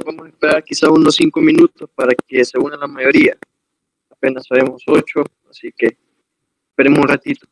vamos a esperar quizá unos 5 minutos para que se una la mayoría. Apenas sabemos 8, así que esperemos un ratito.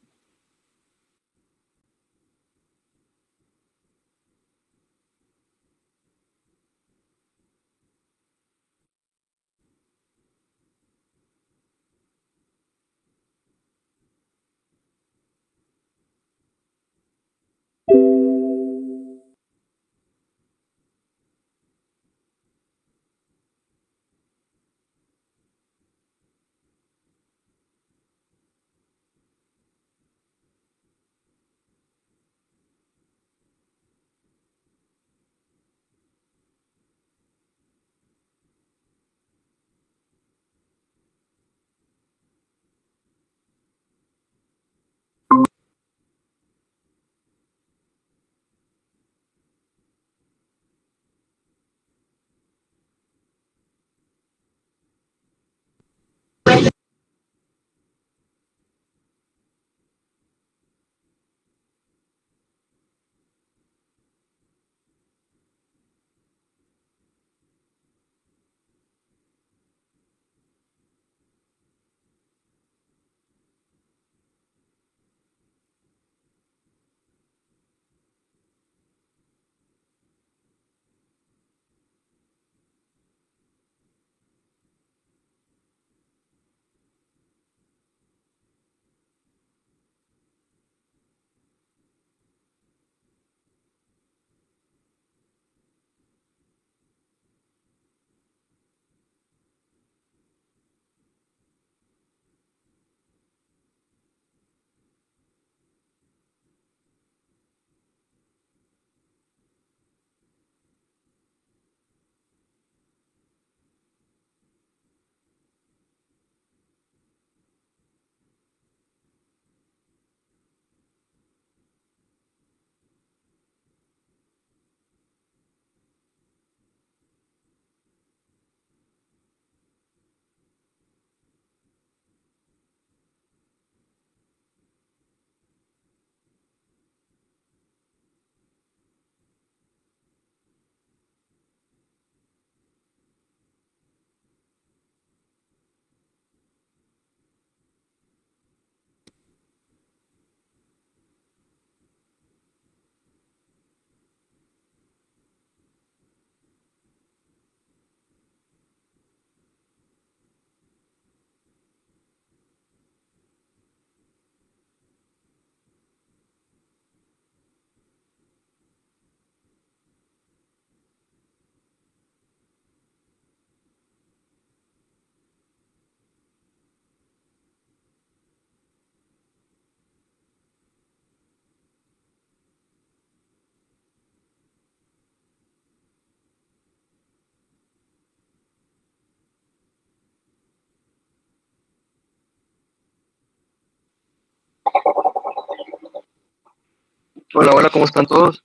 Hola, hola, ¿cómo están todos?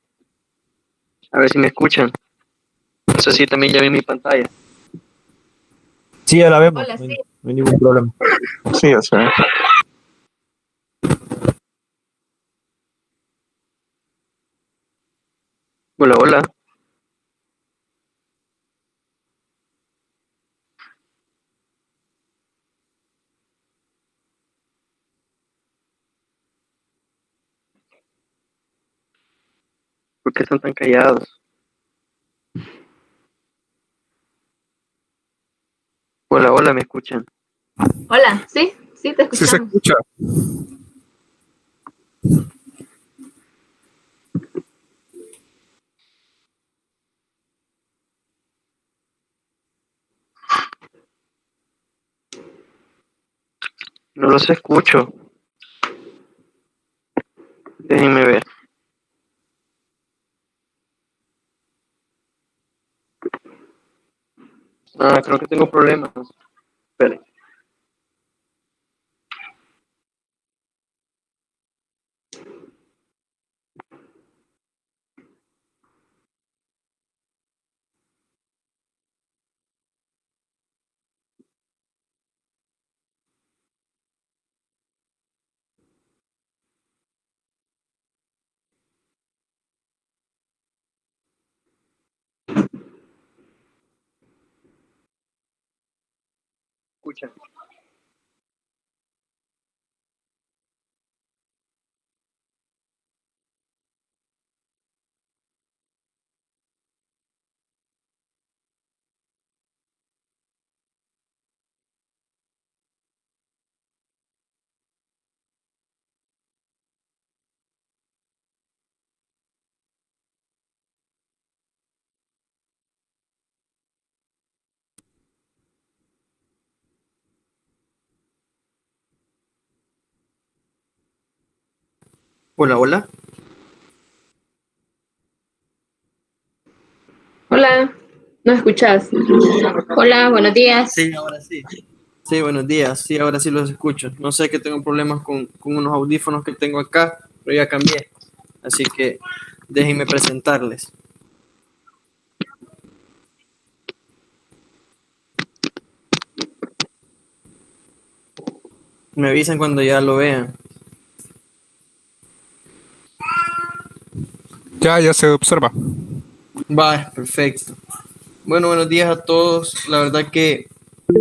A ver si me escuchan. No sé si también ya ven mi pantalla. Sí, ya la vemos, Hola, no sí. hay, no hay ningún problema. Sí, o sea. Hola, hola. ¿Por qué están tan callados? Hola, hola, ¿me escuchan? Hola, sí, sí, te Sí se escuchamos. escucha. No los escucho. Déjenme ver. Ah, creo que tengo problemas. Esperen. escuchan. Hola, hola. Hola, ¿nos escuchás? Hola, buenos días. Sí, ahora sí. Sí, buenos días. Sí, ahora sí los escucho. No sé que tengo problemas con unos audífonos que tengo acá, pero ya cambié. Así que déjenme presentarles. Me avisan cuando ya lo vean. Ya se observa. Va, perfecto. Bueno, buenos días a todos. La verdad que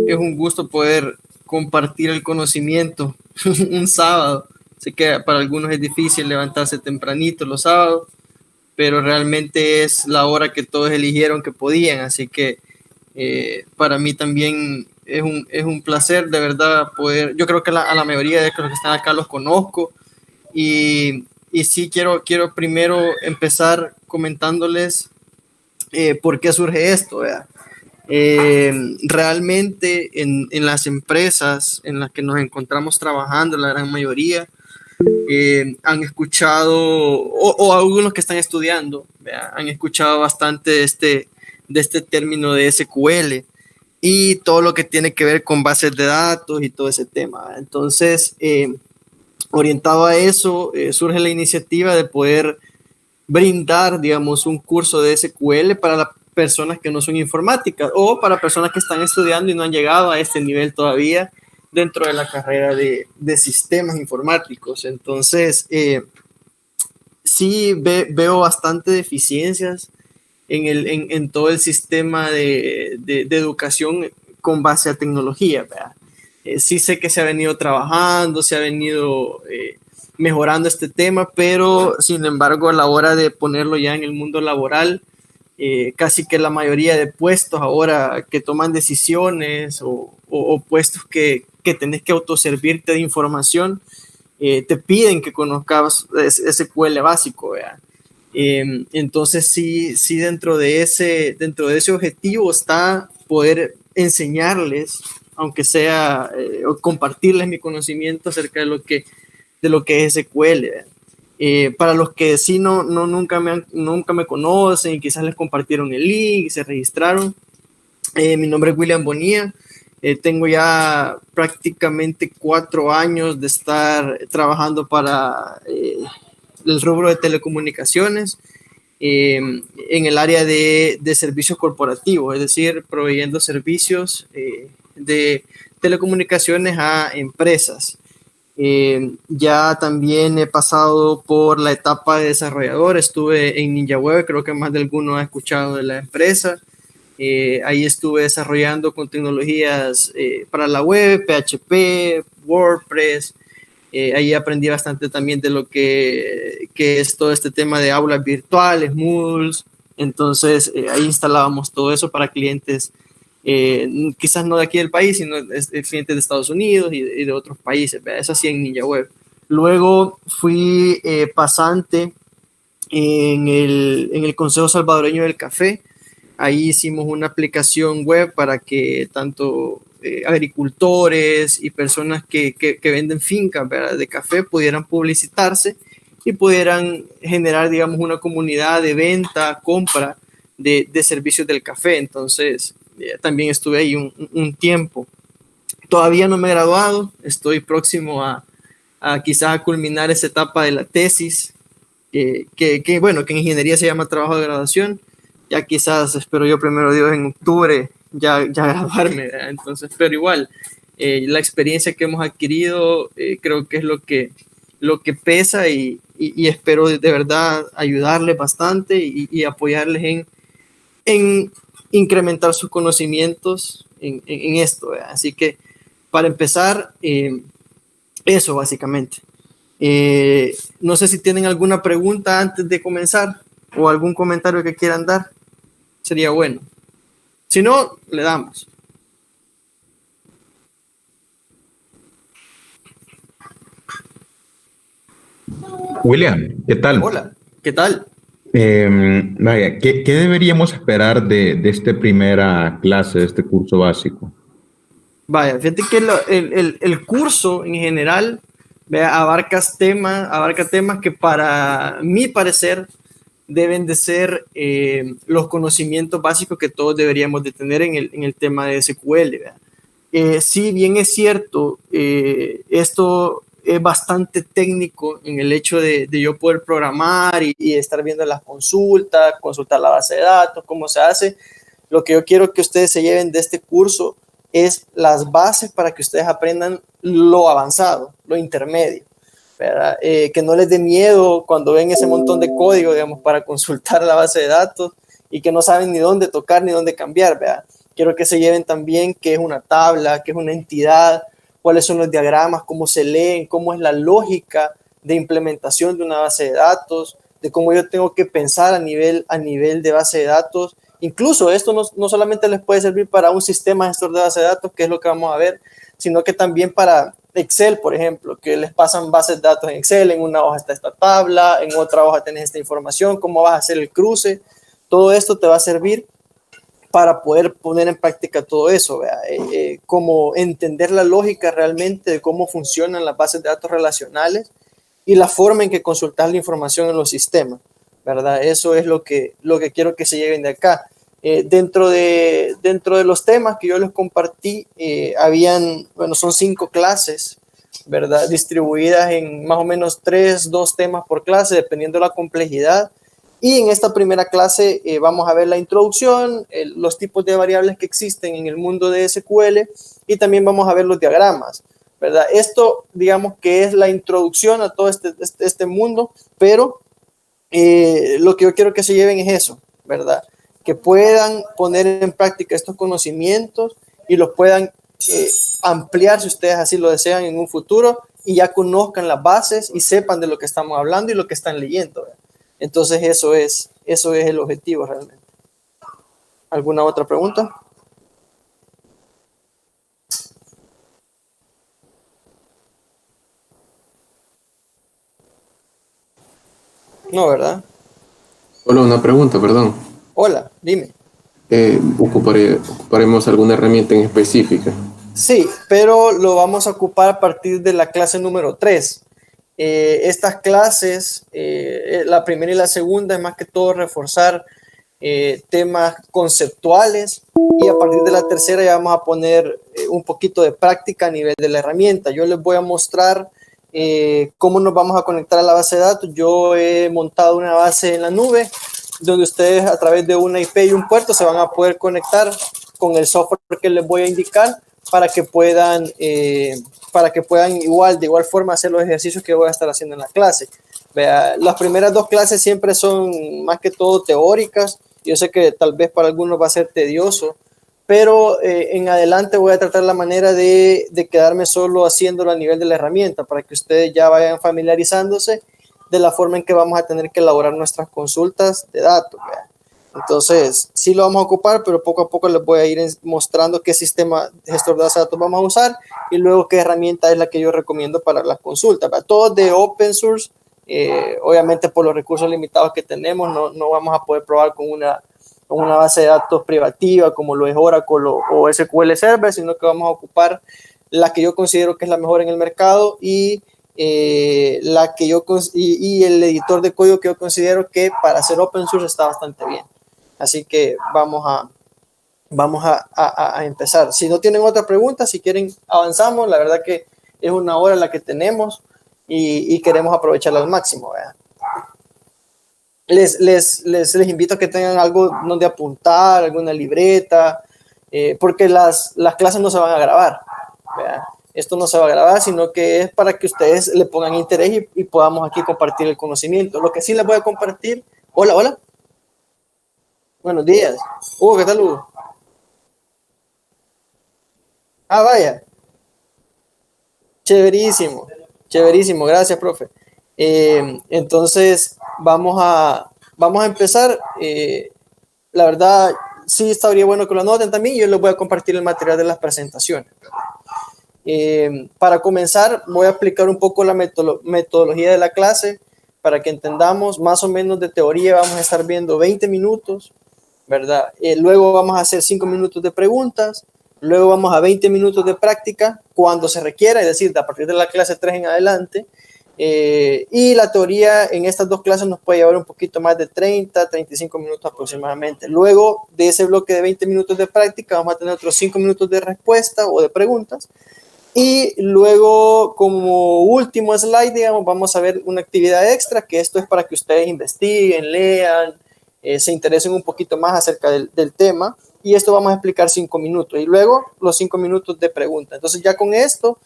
es un gusto poder compartir el conocimiento un sábado. Sé que para algunos es difícil levantarse tempranito los sábados, pero realmente es la hora que todos eligieron que podían. Así que para mí también es un placer de verdad poder, yo creo que a la mayoría de los que están acá los conozco y sí quiero primero empezar comentándoles por qué surge esto, ¿verdad? Realmente en las empresas en las que nos encontramos trabajando, la gran mayoría, han escuchado, o algunos que están estudiando, ¿verdad? Han escuchado bastante de este término de SQL y todo lo que tiene que ver con bases de datos y todo ese tema, ¿verdad? Entonces, orientado a eso, surge la iniciativa de poder brindar, digamos, un curso de SQL para las personas que no son informáticas o para personas que están estudiando y no han llegado a este nivel todavía dentro de la carrera de sistemas informáticos. Entonces, sí veo bastante deficiencias en todo el sistema de educación con base a tecnología, ¿verdad? Sí sé que se ha venido trabajando, se ha venido mejorando este tema, pero sin embargo a la hora de ponerlo ya en el mundo laboral, casi que la mayoría de puestos ahora que toman decisiones o puestos que tenés que autoservirte de información, te piden que conozcas SQL básico, ¿verdad? Entonces sí dentro de ese objetivo está poder enseñarles, aunque sea, o compartirles mi conocimiento acerca de lo que es SQL, ¿verdad? Para los que sí nunca me conocen y quizás les compartieron el link y se registraron, mi nombre es William Bonilla. Tengo ya prácticamente 4 años de estar trabajando para el rubro de telecomunicaciones en el área de servicios corporativos, es decir, proveyendo servicios de telecomunicaciones a empresas. Ya también he pasado por la etapa de desarrollador, estuve en NinjaWeb, creo que más de alguno ha escuchado de la empresa. Ahí estuve desarrollando con tecnologías para la web, PHP, WordPress. Ahí aprendí bastante también de lo que es todo este tema de aulas virtuales, Moodles. Entonces, ahí instalábamos todo eso para clientes, quizás no de aquí del país, sino clientes de Estados Unidos y de otros países. ¿Verdad? Eso sí en NinjaWeb. Luego fui pasante en el Consejo Salvadoreño del Café. Ahí hicimos una aplicación web para que tanto agricultores y personas que venden fincas, ¿verdad?, de café pudieran publicitarse y pudieran generar, digamos, una comunidad de venta, compra de servicios del café. Entonces, también estuve ahí un tiempo. Todavía no me he graduado, estoy próximo a quizás a culminar esa etapa de la tesis, bueno, que en ingeniería se llama trabajo de graduación. Ya quizás, espero yo, primero Dios, en octubre ya graduarme, ¿verdad? Entonces, pero igual, la experiencia que hemos adquirido creo que es lo que pesa y espero de verdad ayudarles bastante y apoyarles en incrementar sus conocimientos en esto, ¿verdad? Así que para empezar, eso básicamente. No sé si tienen alguna pregunta antes de comenzar o algún comentario que quieran dar. Sería bueno. Si no, le damos. William, ¿qué tal? Hola, ¿qué tal? Vaya, ¿qué deberíamos esperar de esta primera clase, de este curso básico? Vaya, fíjate que el curso en general, vea, abarca temas que para mi parecer deben de ser los conocimientos básicos que todos deberíamos de tener en el tema de SQL. ¿Vea? Si bien es cierto, esto es bastante técnico en el hecho de yo poder programar y estar viendo las consultas, consultar la base de datos, cómo se hace. Lo que yo quiero que ustedes se lleven de este curso es las bases para que ustedes aprendan lo avanzado, lo intermedio. Que no les dé miedo cuando ven ese montón de código, digamos, para consultar la base de datos y que no saben ni dónde tocar ni dónde cambiar. ¿Verdad? Quiero que se lleven también qué es una tabla, qué es una entidad, cuáles son los diagramas, cómo se leen, cómo es la lógica de implementación de una base de datos, de cómo yo tengo que pensar a nivel de base de datos. Incluso esto no solamente les puede servir para un sistema gestor de base de datos, que es lo que vamos a ver, sino que también para Excel, por ejemplo, que les pasan bases de datos en Excel, en una hoja está esta tabla, en otra hoja tenés esta información, cómo vas a hacer el cruce. Todo esto te va a servir para poder poner en práctica todo eso, como entender la lógica realmente de cómo funcionan las bases de datos relacionales y la forma en que consultar la información en los sistemas, ¿verdad? Eso es lo que quiero que se lleven de acá. Dentro de los temas que yo les compartí, son 5 clases, ¿verdad? Distribuidas en más o menos 2 temas por clase, dependiendo de la complejidad. Y en esta primera clase vamos a ver la introducción, los tipos de variables que existen en el mundo de SQL y también vamos a ver los diagramas, ¿verdad? Esto, digamos que es la introducción a todo este mundo, pero lo que yo quiero que se lleven es eso, ¿verdad? Que puedan poner en práctica estos conocimientos y los puedan ampliar si ustedes así lo desean en un futuro y ya conozcan las bases y sepan de lo que estamos hablando y lo que están leyendo, ¿verdad? Entonces eso es el objetivo realmente. ¿Alguna otra pregunta? No, ¿verdad? Hola, una pregunta, perdón. Hola, dime. ¿Ocuparemos alguna herramienta en específica? Sí, pero lo vamos a ocupar a partir de la clase número 3. Estas clases, la primera y la segunda, es más que todo reforzar temas conceptuales y a partir de la tercera ya vamos a poner un poquito de práctica a nivel de la herramienta. Yo les voy a mostrar cómo nos vamos a conectar a la base de datos. Yo he montado una base en la nube donde ustedes a través de una IP y un puerto se van a poder conectar con el software que les voy a indicar para que puedan de igual forma hacer los ejercicios que voy a estar haciendo en la clase. Vea, las primeras 2 clases siempre son más que todo teóricas. Yo sé que tal vez para algunos va a ser tedioso, pero en adelante voy a tratar la manera de quedarme solo haciéndolo a nivel de la herramienta para que ustedes ya vayan familiarizándose de la forma en que vamos a tener que elaborar nuestras consultas de datos. ¿Vea? Entonces, sí lo vamos a ocupar, pero poco a poco les voy a ir mostrando qué sistema gestor de datos vamos a usar y luego qué herramienta es la que yo recomiendo para las consultas. ¿Verdad? Todo de open source. Obviamente por los recursos limitados que tenemos no vamos a poder probar con una base de datos privativa como lo es Oracle o SQL Server, sino que vamos a ocupar la que yo considero que es la mejor en el mercado y el editor de código que yo considero que para hacer open source está bastante bien. Así que vamos a empezar. Si no tienen otra pregunta, si quieren avanzamos. La verdad que es una hora la que tenemos y queremos aprovecharla al máximo. ¿Verdad? Les invito a que tengan algo donde apuntar, alguna libreta, porque las clases no se van a grabar. ¿Verdad? Esto no se va a grabar, sino que es para que ustedes le pongan interés y podamos aquí compartir el conocimiento. Lo que sí les voy a compartir. Hola. Buenos días. Hugo, ¿qué tal, Hugo? Ah, vaya. Chéverísimo, chéverísimo, gracias, profe. Entonces, vamos a empezar. La verdad, sí estaría bueno que lo anoten también. Yo les voy a compartir el material de las presentaciones. Para comenzar, voy a explicar un poco la metodología de la clase para que entendamos más o menos de teoría. Vamos a estar viendo 20 minutos, ¿verdad? Luego vamos a hacer 5 minutos de preguntas. Luego vamos a 20 minutos de práctica cuando se requiera, es decir, a partir de la clase 3 en adelante. Y la teoría en estas dos clases nos puede llevar un poquito más de 30, 35 minutos aproximadamente. Luego de ese bloque de 20 minutos de práctica vamos a tener otros 5 minutos de respuesta o de preguntas. Y luego, como último slide, digamos, vamos a ver una actividad extra, que esto es para que ustedes investiguen, lean, se interesen un poquito más acerca del tema. Y esto vamos a explicar 5 minutos. Y luego los 5 minutos de pregunta. Entonces ya con esto,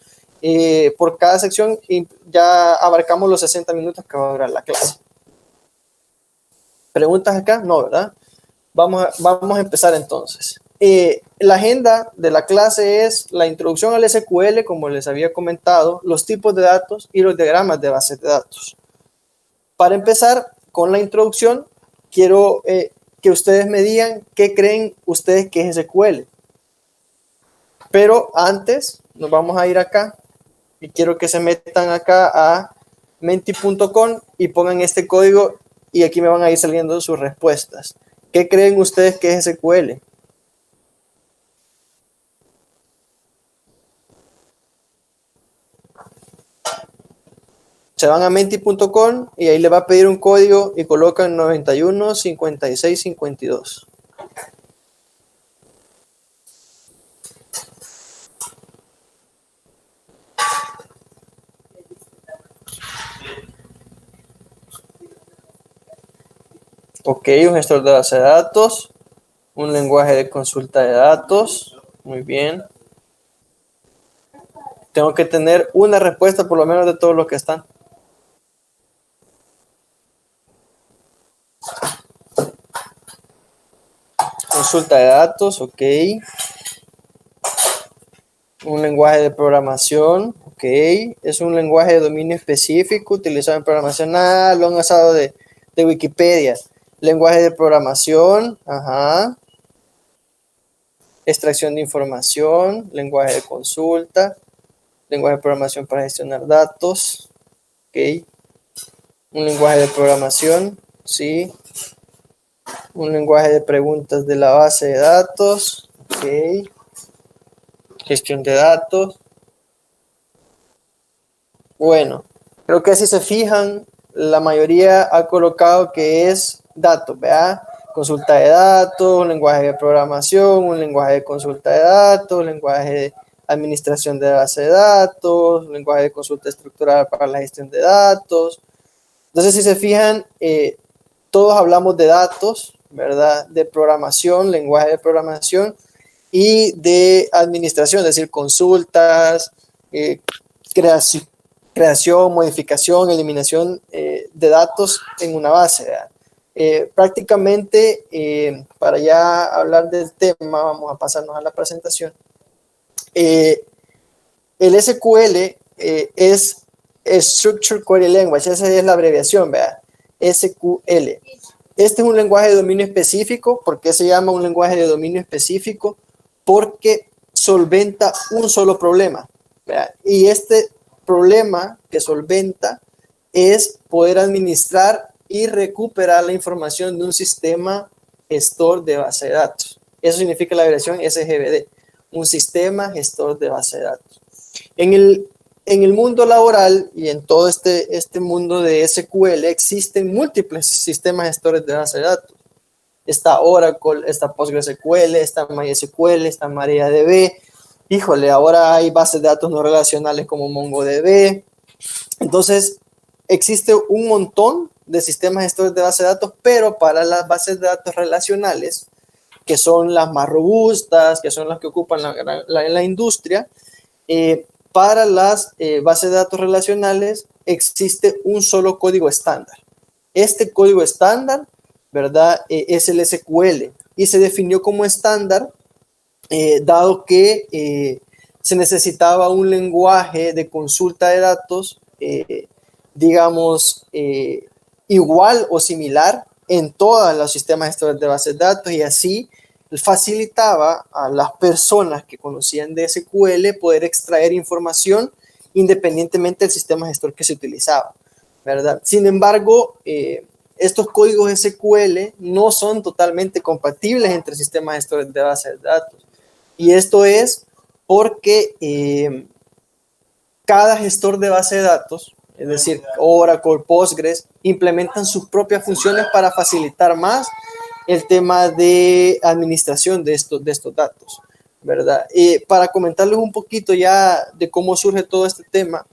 por cada sección, ya abarcamos los 60 minutos que va a durar la clase. ¿Preguntas acá? No, ¿verdad? Vamos a empezar entonces. La agenda de la clase es la introducción al SQL, como les había comentado, los tipos de datos y los diagramas de bases de datos. Para empezar con la introducción, quiero que ustedes me digan qué creen ustedes que es SQL. Pero antes nos vamos a ir acá y quiero que se metan acá a menti.com y pongan este código y aquí me van a ir saliendo sus respuestas. ¿Qué creen ustedes que es SQL? Se van a menti.com y ahí le va a pedir un código y colocan 91 56 52. Ok, un gestor de base de datos, un lenguaje de consulta de datos, muy bien. Tengo que tener una respuesta por lo menos de todos los que están. Consulta de datos, ok. Un lenguaje de programación, ok. Es un lenguaje de dominio específico utilizado en programación. Lo han usado de Wikipedia. Lenguaje de programación, ajá. Extracción de información, lenguaje de consulta, lenguaje de programación para gestionar datos, ok. Un lenguaje de programación, sí. Un lenguaje de preguntas de la base de datos, ok. Gestión de datos. Bueno, creo que si se fijan, la mayoría ha colocado que es datos, ¿verdad? Consulta de datos, un lenguaje de programación, un lenguaje de consulta de datos, lenguaje de administración de base de datos, un lenguaje de consulta estructurada para la gestión de datos. Entonces, si se fijan, todos hablamos de datos, ¿verdad? De programación, lenguaje de programación y de administración, es decir, consultas, creación, modificación, eliminación de datos en una base, ¿verdad? Prácticamente, para ya hablar del tema, vamos a pasarnos a la presentación. El SQL es Structured Query Language, esa es la abreviación, ¿verdad? SQL. Este es un lenguaje de dominio específico. ¿Por qué se llama un lenguaje de dominio específico? Porque solventa un solo problema, ¿verdad? Y este problema que solventa es poder administrar y recuperar la información de un sistema gestor de base de datos. Eso significa la abreviación SGBD, un sistema gestor de base de datos. En el mundo laboral y en todo este mundo de SQL existen múltiples sistemas gestores de base de datos. Está Oracle, está PostgreSQL, está MySQL, está MariaDB. Híjole, ahora hay bases de datos no relacionales como MongoDB. Entonces, existe un montón de sistemas gestores de base de datos, pero para las bases de datos relacionales, que son las más robustas, que son las que ocupan la industria, para las bases de datos relacionales existe un solo código estándar. Este código estándar, ¿verdad? Es el SQL y se definió como estándar dado que se necesitaba un lenguaje de consulta de datos, digamos, igual o similar en todos los sistemas gestores de bases de datos, y así facilitaba a las personas que conocían de SQL poder extraer información independientemente del sistema gestor que se utilizaba, ¿verdad? Sin embargo, estos códigos SQL no son totalmente compatibles entre sistemas gestores de bases de datos. Y esto es porque cada gestor de base de datos, es decir, Oracle, Postgres, implementan sus propias funciones para facilitar más el tema de administración de estos datos, ¿verdad? Para comentarles un poquito ya de cómo surge todo este tema,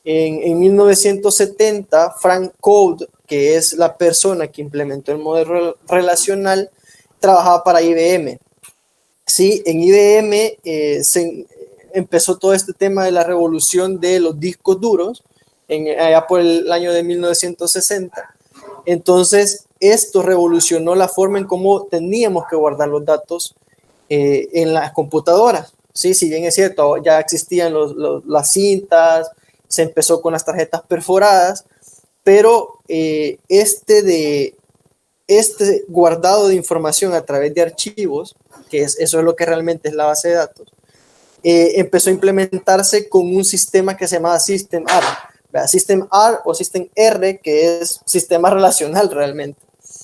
en 1970, Frank Code, que es la persona que implementó el modelo relacional, trabajaba para IBM. Sí, en IBM empezó todo este tema de la revolución de los discos duros, allá por el año de 1960. Entonces, esto revolucionó la forma en cómo teníamos que guardar los datos en las computadoras. Sí, si bien es cierto, ya existían las cintas, se empezó con las tarjetas perforadas, pero este guardado de información a través de archivos, eso es lo que realmente es la base de datos, empezó a implementarse con un sistema que se llamaba System R, System R o System R, que es sistema relacional realmente.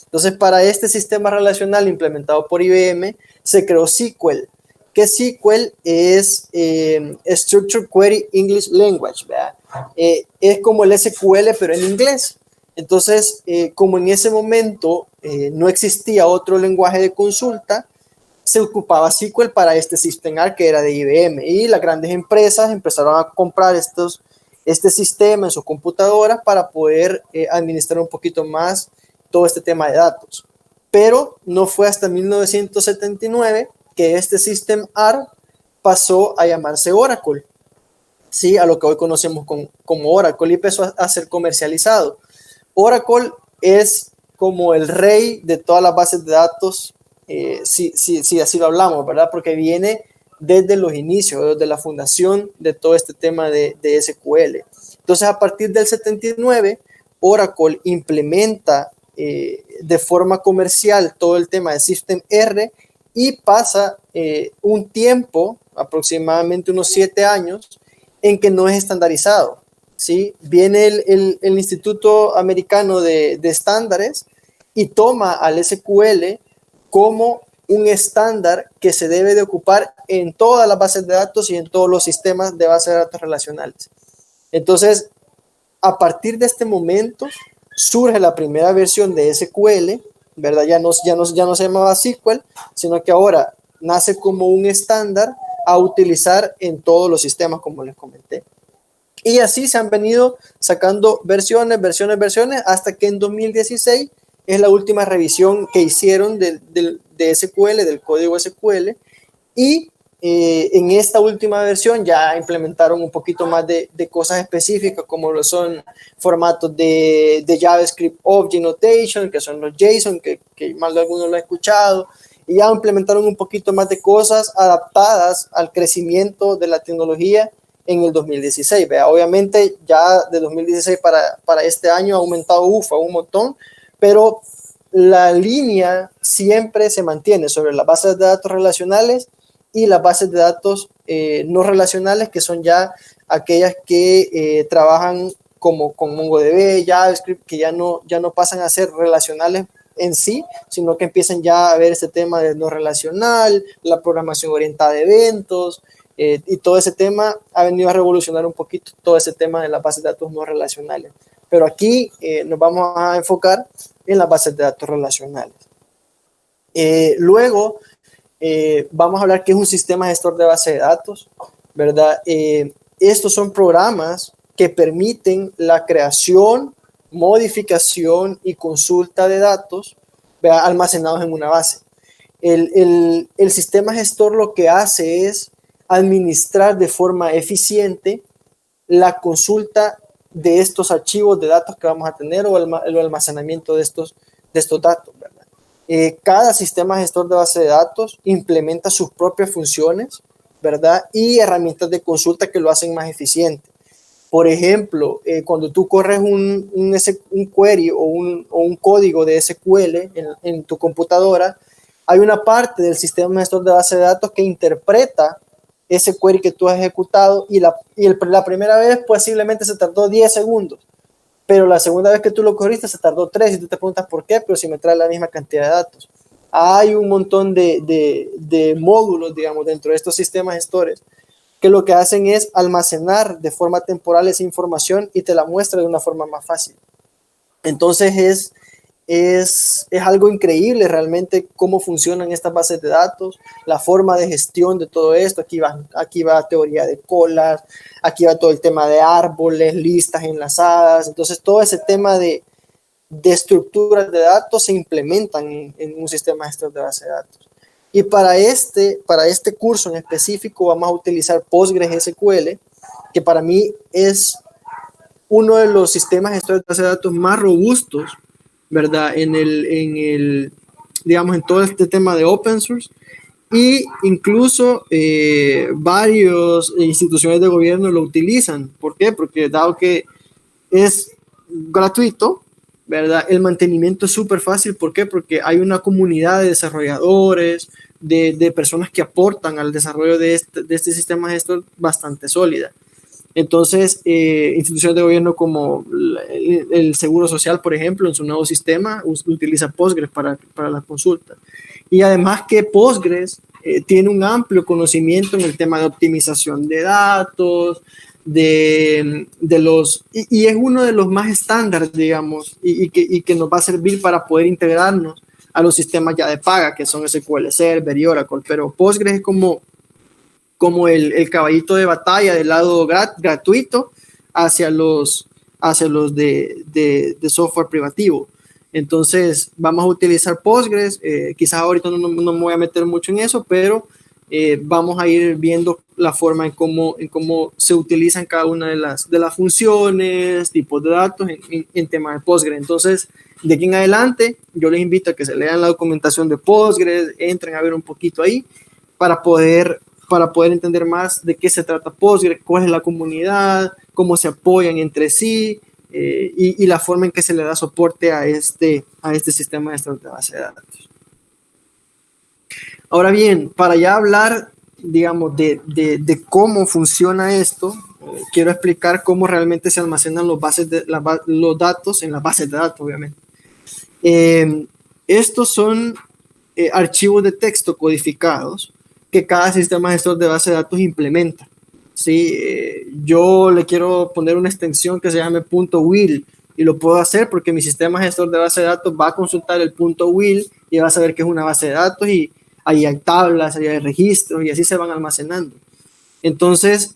Entonces, para este sistema relacional implementado por IBM, se creó SQL, que SQL es Structured Query English Language, ¿verdad? Es como el SQL, pero en inglés. Entonces, como en ese momento no existía otro lenguaje de consulta, se ocupaba SQL para este System R, que era de IBM, y las grandes empresas empezaron a comprar este sistema en sus computadoras para poder administrar un poquito más todo este tema de datos. Pero no fue hasta 1979 que este System R pasó a llamarse Oracle, ¿sí? A lo que hoy conocemos como Oracle, y empezó a ser comercializado. Oracle es como el rey de todas las bases de datos, si así lo hablamos, ¿verdad? Porque viene desde los inicios, desde la fundación de todo este tema de SQL. Entonces, a partir del 79, Oracle implementa de forma comercial todo el tema de System R, y pasa un tiempo, aproximadamente unos 7 años, en que no es estandarizado, ¿sí? Viene el Instituto Americano de Estándares y toma al SQL como un estándar que se debe de ocupar en todas las bases de datos y en todos los sistemas de bases de datos relacionales. Entonces, a partir de este momento, surge la primera versión de SQL, ¿verdad? Ya no se llamaba SQL, sino que ahora nace como un estándar a utilizar en todos los sistemas, como les comenté. Y así se han venido sacando versiones, hasta que en 2016 es la última revisión que hicieron de SQL, del código SQL, y en esta última versión ya implementaron un poquito más de cosas específicas, como lo son formatos de JavaScript Object Notation, que son los JSON, que más de alguno lo ha escuchado, y ya implementaron un poquito más de cosas adaptadas al crecimiento de la tecnología en el 2016. ¿Vea? Obviamente ya de 2016 para este año ha aumentado un montón, pero la línea siempre se mantiene sobre las bases de datos relacionales y las bases de datos no relacionales, que son ya aquellas que trabajan como con MongoDB, JavaScript, que ya no pasan a ser relacionales en sí, sino que empiezan ya a ver este tema de no relacional, la programación orientada a eventos, y todo ese tema ha venido a revolucionar un poquito todo ese tema de las bases de datos no relacionales. Pero aquí nos vamos a enfocar en las bases de datos relacionales. Luego, vamos a hablar qué es un sistema gestor de base de datos, ¿verdad? Estos son programas que permiten la creación, modificación y consulta de datos, ¿verdad?, almacenados en una base. El sistema gestor lo que hace es administrar de forma eficiente la consulta de estos archivos de datos que vamos a tener, o el almacenamiento de estos datos, ¿verdad? Cada sistema gestor de base de datos implementa sus propias funciones, ¿verdad? Y herramientas de consulta que lo hacen más eficiente. Por ejemplo, cuando tú corres un query o un código de SQL en tu computadora, hay una parte del sistema gestor de base de datos que interpreta ese query que tú has ejecutado y la primera vez posiblemente se tardó 10 segundos, pero la segunda vez que tú lo corriste se tardó 3 y tú te preguntas por qué, pero si me trae la misma cantidad de datos. Hay un montón de módulos, digamos, dentro de estos sistemas gestores que lo que hacen es almacenar de forma temporal esa información y te la muestra de una forma más fácil. Entonces es algo increíble realmente cómo funcionan estas bases de datos, la forma de gestión de todo esto. Aquí va teoría de colas, aquí va todo el tema de árboles, listas enlazadas. Entonces todo ese tema de estructuras de datos se implementan en un sistema gestor de base de datos. Y para este curso en específico vamos a utilizar PostgreSQL, que para mí es uno de los sistemas gestores de base de datos más robustos, ¿verdad? Digamos, en todo este tema de open source. Y incluso varias instituciones de gobierno lo utilizan. ¿Por qué? Porque dado que es gratuito, ¿verdad? El mantenimiento es súper fácil. ¿Por qué? Porque hay una comunidad de desarrolladores, de personas que aportan al desarrollo de este sistema gestor bastante sólida. Entonces, instituciones de gobierno como el Seguro Social, por ejemplo, en su nuevo sistema utiliza Postgres para la consulta. Y además que Postgres tiene un amplio conocimiento en el tema de optimización de datos, y es uno de los más estándares, digamos, y que nos va a servir para poder integrarnos a los sistemas ya de paga, que son SQL Server y Oracle. Pero Postgres es como el caballito de batalla del lado gratuito hacia los de software privativo. Entonces vamos a utilizar Postgres, quizás ahorita no me voy a meter mucho en eso, pero vamos a ir viendo la forma en cómo se utilizan cada una de las funciones, tipos de datos en tema de Postgres. Entonces, de aquí en adelante, yo les invito a que se lean la documentación de Postgres, entren a ver un poquito ahí para poder entender más de qué se trata Postgres, cuál es la comunidad, cómo se apoyan entre sí y la forma en que se le da soporte a este sistema de base de datos. Ahora bien, para ya hablar, digamos, de cómo funciona esto, quiero explicar cómo realmente se almacenan los datos en las bases de datos, obviamente. Estos son archivos de texto codificados que cada sistema gestor de base de datos implementa. ¿Sí? Yo le quiero poner una extensión que se llame .will y lo puedo hacer porque mi sistema gestor de base de datos va a consultar el .will y va a saber que es una base de datos y ahí hay tablas, ahí hay registros y así se van almacenando. Entonces,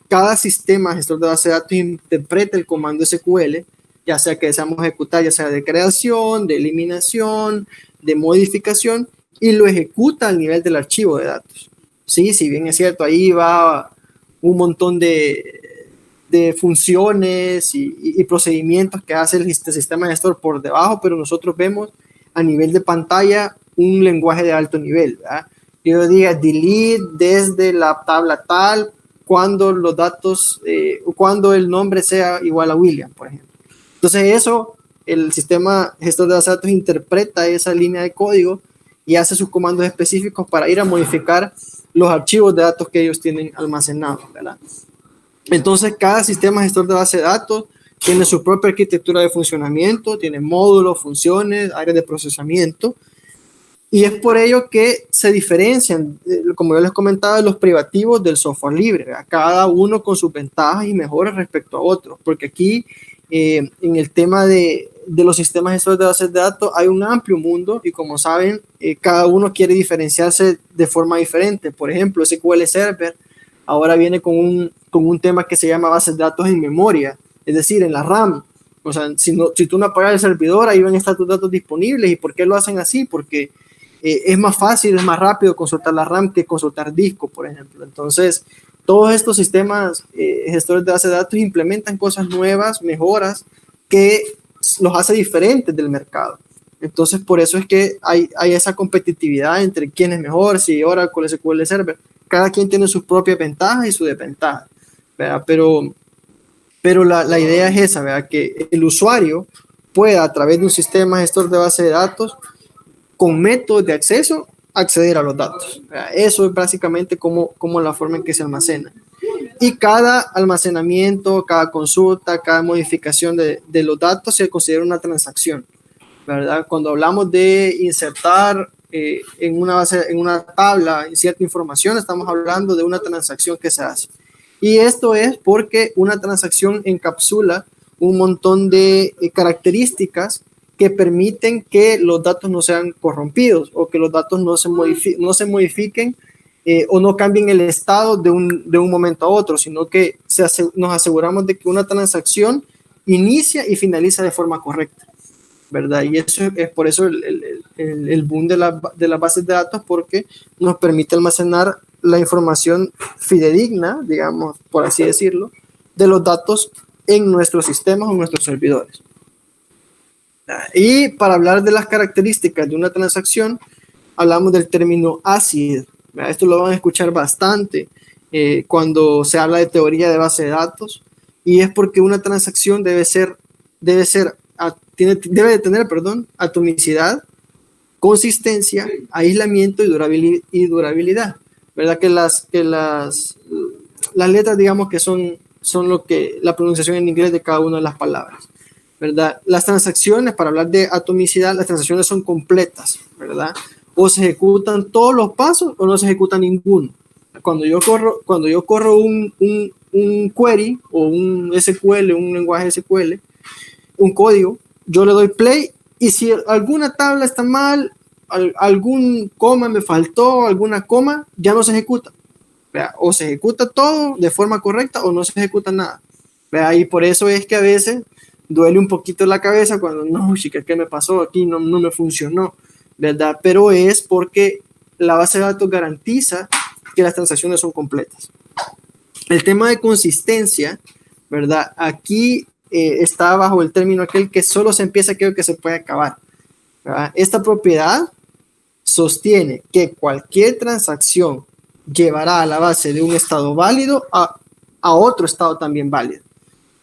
cada sistema gestor de base de datos interpreta el comando SQL, ya sea que deseamos ejecutar, ya sea de creación, de eliminación, de modificación, y lo ejecuta al nivel del archivo de datos. Sí, si bien es cierto, ahí va un montón de funciones y procedimientos que hace este sistema gestor por debajo, pero nosotros vemos a nivel de pantalla un lenguaje de alto nivel, ¿verdad? Yo diga delete desde la tabla tal, cuando los datos, cuando el nombre sea igual a William, por ejemplo. Entonces eso, el sistema gestor de base de datos interpreta esa línea de código y hace sus comandos específicos para ir a modificar los archivos de datos que ellos tienen almacenados, ¿verdad? Entonces, cada sistema gestor de base de datos tiene su propia arquitectura de funcionamiento, tiene módulos, funciones, áreas de procesamiento, y es por ello que se diferencian, como yo les comentaba, los privativos del software libre, ¿verdad? Cada uno con sus ventajas y mejoras respecto a otros, porque aquí en el tema de los sistemas gestores de bases de datos hay un amplio mundo y como saben, cada uno quiere diferenciarse de forma diferente. Por ejemplo, SQL Server ahora viene con un tema que se llama bases de datos en memoria, es decir, en la RAM. O sea, si tú no apagas el servidor, ahí van a estar tus datos disponibles. ¿Y por qué lo hacen así? Porque es más fácil, es más rápido consultar la RAM que consultar disco, por ejemplo. Entonces, todos estos sistemas gestores de base de datos implementan cosas nuevas, mejoras, que los hace diferentes del mercado. Entonces, por eso es que hay esa competitividad entre quién es mejor, si Oracle, SQL Server. cada quien tiene sus propias ventajas y sus desventajas, ¿verdad? Pero la idea es esa, ¿verdad? Que el usuario pueda, a través de un sistema gestor de base de datos, con métodos de acceso, acceder a los datos, ¿verdad? Eso es básicamente como la forma en que se almacena. Y cada almacenamiento, cada consulta, cada modificación de los datos se considera una transacción, ¿verdad? Cuando hablamos de insertar en una tabla cierta información, estamos hablando de una transacción que se hace. Y esto es porque una transacción encapsula un montón de características que permiten que los datos no sean corrompidos o que los datos no se modifiquen o no cambien el estado de un momento a otro, sino que nos aseguramos de que una transacción inicia y finaliza de forma correcta, ¿verdad? Y eso es por eso el boom de las bases de datos, porque nos permite almacenar la información fidedigna, digamos, por así decirlo, de los datos en nuestros sistemas o en nuestros servidores. Y para hablar de las características de una transacción, hablamos del término ACID. Esto lo van a escuchar bastante cuando se habla de teoría de base de datos, y es porque una transacción debe de tener atomicidad, consistencia, aislamiento y durabilidad. ¿Verdad? Que las letras, digamos, que son lo que la pronunciación en inglés de cada una de las palabras, ¿verdad? Las transacciones, para hablar de atomicidad, las transacciones son completas, ¿verdad? O se ejecutan todos los pasos o no se ejecuta ninguno. Cuando yo corro un query o un SQL, un lenguaje SQL, un código, yo le doy play, y si alguna tabla está mal, algún coma me faltó, alguna coma, ya no se ejecuta. ¿Vea? O se ejecuta todo de forma correcta o no se ejecuta nada. ¿Vea? Y por eso es que a veces duele un poquito la cabeza cuando, no, chica, ¿qué me pasó aquí? No me funcionó, ¿verdad? Pero es porque la base de datos garantiza que las transacciones son completas. El tema de consistencia, ¿verdad? Aquí está bajo el término aquel que solo se empieza aquello que se puede acabar, ¿verdad? Esta propiedad sostiene que cualquier transacción llevará a la base de un estado válido a otro estado también válido,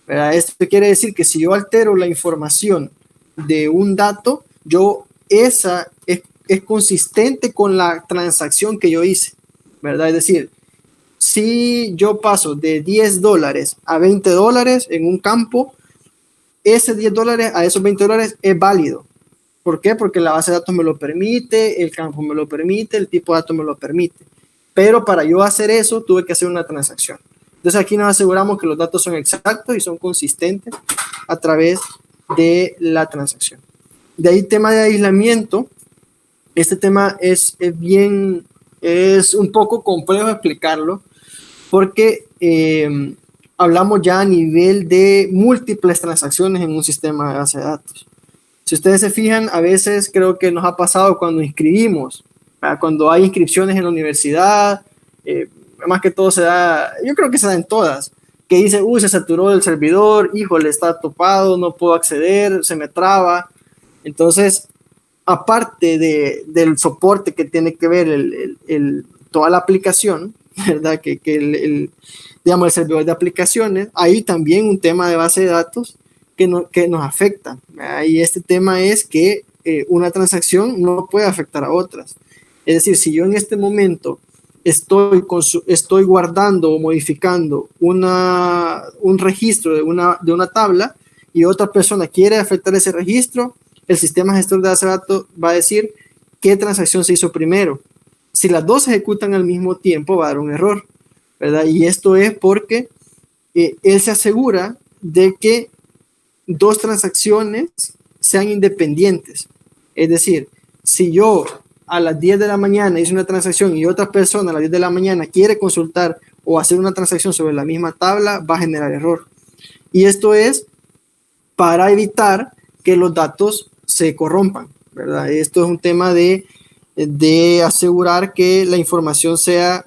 ¿verdad? Esto quiere decir que si yo altero la información de un dato, esa es consistente con la transacción que yo hice, ¿verdad? Es decir, si yo paso de $10 a $20 en un campo, ese $10 a esos $20 es válido. ¿Por qué? Porque la base de datos me lo permite, el campo me lo permite, el tipo de datos me lo permite. Pero para yo hacer eso, tuve que hacer una transacción. Entonces aquí nos aseguramos que los datos son exactos y son consistentes a través de la transacción. De ahí, tema de aislamiento. Este tema es un poco complejo explicarlo, porque hablamos ya a nivel de múltiples transacciones en un sistema de base de datos. Si ustedes se fijan, a veces creo que nos ha pasado cuando inscribimos, cuando hay inscripciones en la universidad, más que todo se da, yo creo que se da en todas, que dice, se saturó el servidor, híjole, está topado, no puedo acceder, se me traba. Entonces, aparte del soporte que tiene que ver toda la aplicación, ¿verdad? Digamos, el servidor de aplicaciones, hay también un tema de base de datos que nos afecta. Y este tema es que una transacción no puede afectar a otras. Es decir, si yo en este momento estoy guardando o modificando un registro de una tabla y otra persona quiere afectar ese registro, el sistema gestor de base de datos va a decir qué transacción se hizo primero. Si las dos se ejecutan al mismo tiempo, va a dar un error, ¿verdad? Y esto es porque él se asegura de que dos transacciones sean independientes. Es decir, si yo a las 10 de la mañana hice una transacción y otra persona a las 10 de la mañana quiere consultar o hacer una transacción sobre la misma tabla, va a generar error. Y esto es para evitar que los datos se corrompan, ¿verdad? Esto es un tema de asegurar que la información sea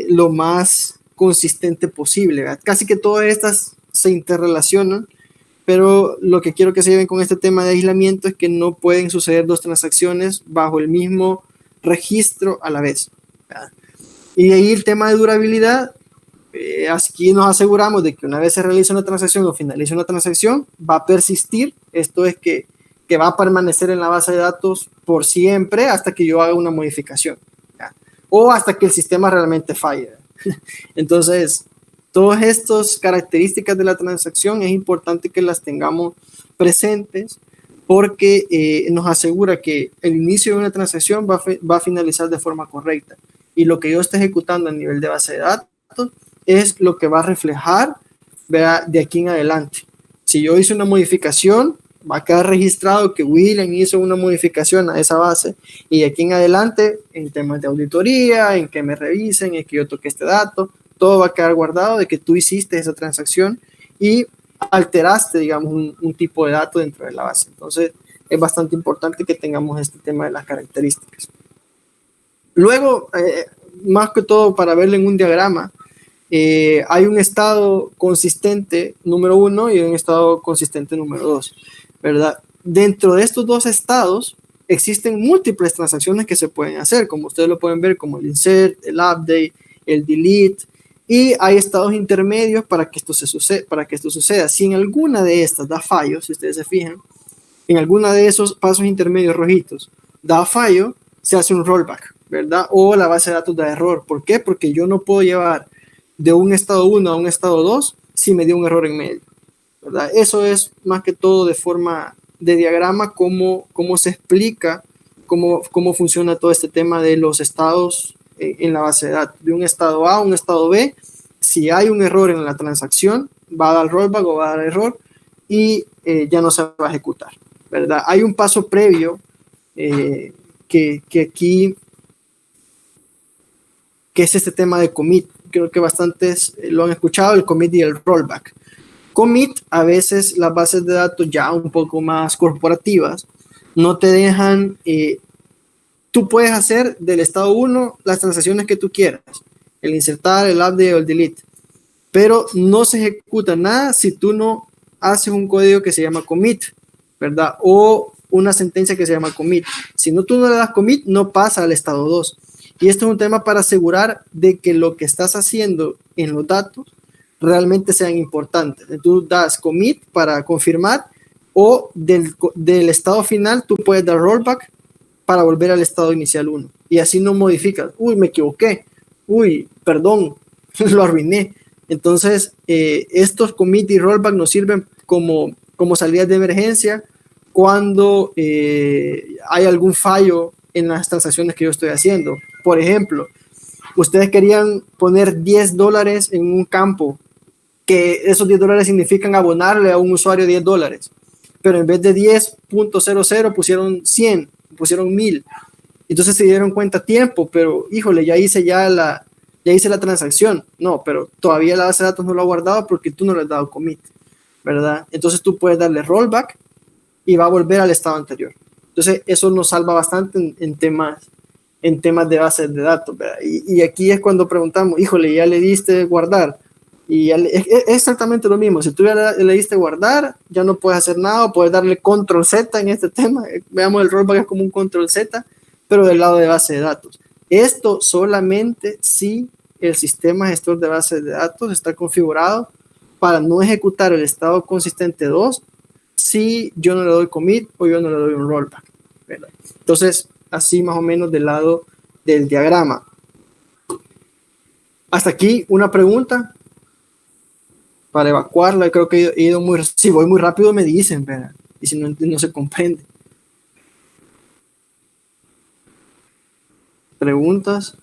lo más consistente posible, ¿verdad? Casi que todas estas se interrelacionan, pero lo que quiero que se lleven con este tema de aislamiento es que no pueden suceder dos transacciones bajo el mismo registro a la vez, ¿verdad? Y de ahí el tema de durabilidad, aquí nos aseguramos de que una vez se realiza una transacción o finaliza una transacción, va a persistir. Esto es que va a permanecer en la base de datos por siempre hasta que yo haga una modificación, ¿ya? O hasta que el sistema realmente falle. Entonces, todas estas características de la transacción es importante que las tengamos presentes porque nos asegura que el inicio de una transacción va a finalizar de forma correcta y lo que yo esté ejecutando a nivel de base de datos es lo que va a reflejar, ¿verdad?, de aquí en adelante. Si yo hice una modificación, va a quedar registrado que William hizo una modificación a esa base y de aquí en adelante, en temas de auditoría, en que me revisen, en que yo toque este dato, todo va a quedar guardado de que tú hiciste esa transacción y alteraste, digamos, un tipo de dato dentro de la base. Entonces, es bastante importante que tengamos este tema de las características. Luego, más que todo para verlo en un diagrama, hay un estado consistente número 1 y un estado consistente número 2, ¿verdad? Dentro de estos dos estados existen múltiples transacciones que se pueden hacer, como ustedes lo pueden ver, como el insert, el update, el delete, y hay estados intermedios para que esto suceda. Si en alguna de estas da fallo, si ustedes se fijan, en alguna de esos pasos intermedios rojitos da fallo, se hace un rollback, ¿verdad? O la base de datos da error. ¿Por qué? Porque yo no puedo llevar de un estado 1 a un estado 2 si me dio un error en medio, ¿verdad? Eso es más que todo de forma de diagrama, cómo se explica, cómo funciona todo este tema de los estados en la base de datos. De un estado A a un estado B, si hay un error en la transacción, va a dar rollback o va a dar error y ya no se va a ejecutar, ¿verdad? Hay un paso previo que aquí, que es este tema de commit. Creo que bastantes lo han escuchado, el commit y el rollback. Commit, a veces las bases de datos ya un poco más corporativas no te dejan, tú puedes hacer del estado 1 las transacciones que tú quieras, el insertar, el update o el delete, pero no se ejecuta nada si tú no haces un código que se llama commit, ¿verdad? O una sentencia que se llama commit. Si no, tú no le das commit, no pasa al estado 2. Y esto es un tema para asegurar de que lo que estás haciendo en los datos realmente sean importantes. Tú das commit para confirmar o del estado final tú puedes dar rollback para volver al estado inicial 1. Y así no modificas. Uy, me equivoqué. Uy, perdón, lo arruiné. Entonces, estos commit y rollback nos sirven como salidas de emergencia cuando hay algún fallo en las transacciones que yo estoy haciendo. Por ejemplo, ustedes querían poner $10 en un campo, que esos $10 significan abonarle a un usuario $10, pero en vez de 10.00 pusieron 100, pusieron 1000. Entonces se dieron cuenta a tiempo, pero híjole, ya hice la transacción. No, pero todavía la base de datos no lo ha guardado porque tú no le has dado commit, ¿verdad? Entonces tú puedes darle rollback y va a volver al estado anterior. Entonces eso nos salva bastante en temas de bases de datos, ¿verdad? Y aquí es cuando preguntamos, híjole, ya le diste guardar, y es exactamente lo mismo. Si tú ya le diste guardar, ya no puedes hacer nada, puedes darle control Z en este tema. Veamos, el rollback es como un control Z, pero del lado de base de datos. Esto solamente si el sistema gestor de bases de datos está configurado para no ejecutar el estado consistente 2 si yo no le doy commit o yo no le doy un rollback, ¿verdad? Entonces, así más o menos del lado del diagrama. Hasta aquí una pregunta para evacuarla. Creo que he ido si voy muy rápido me dicen, ¿verdad? Y si no se comprende. ¿Preguntas?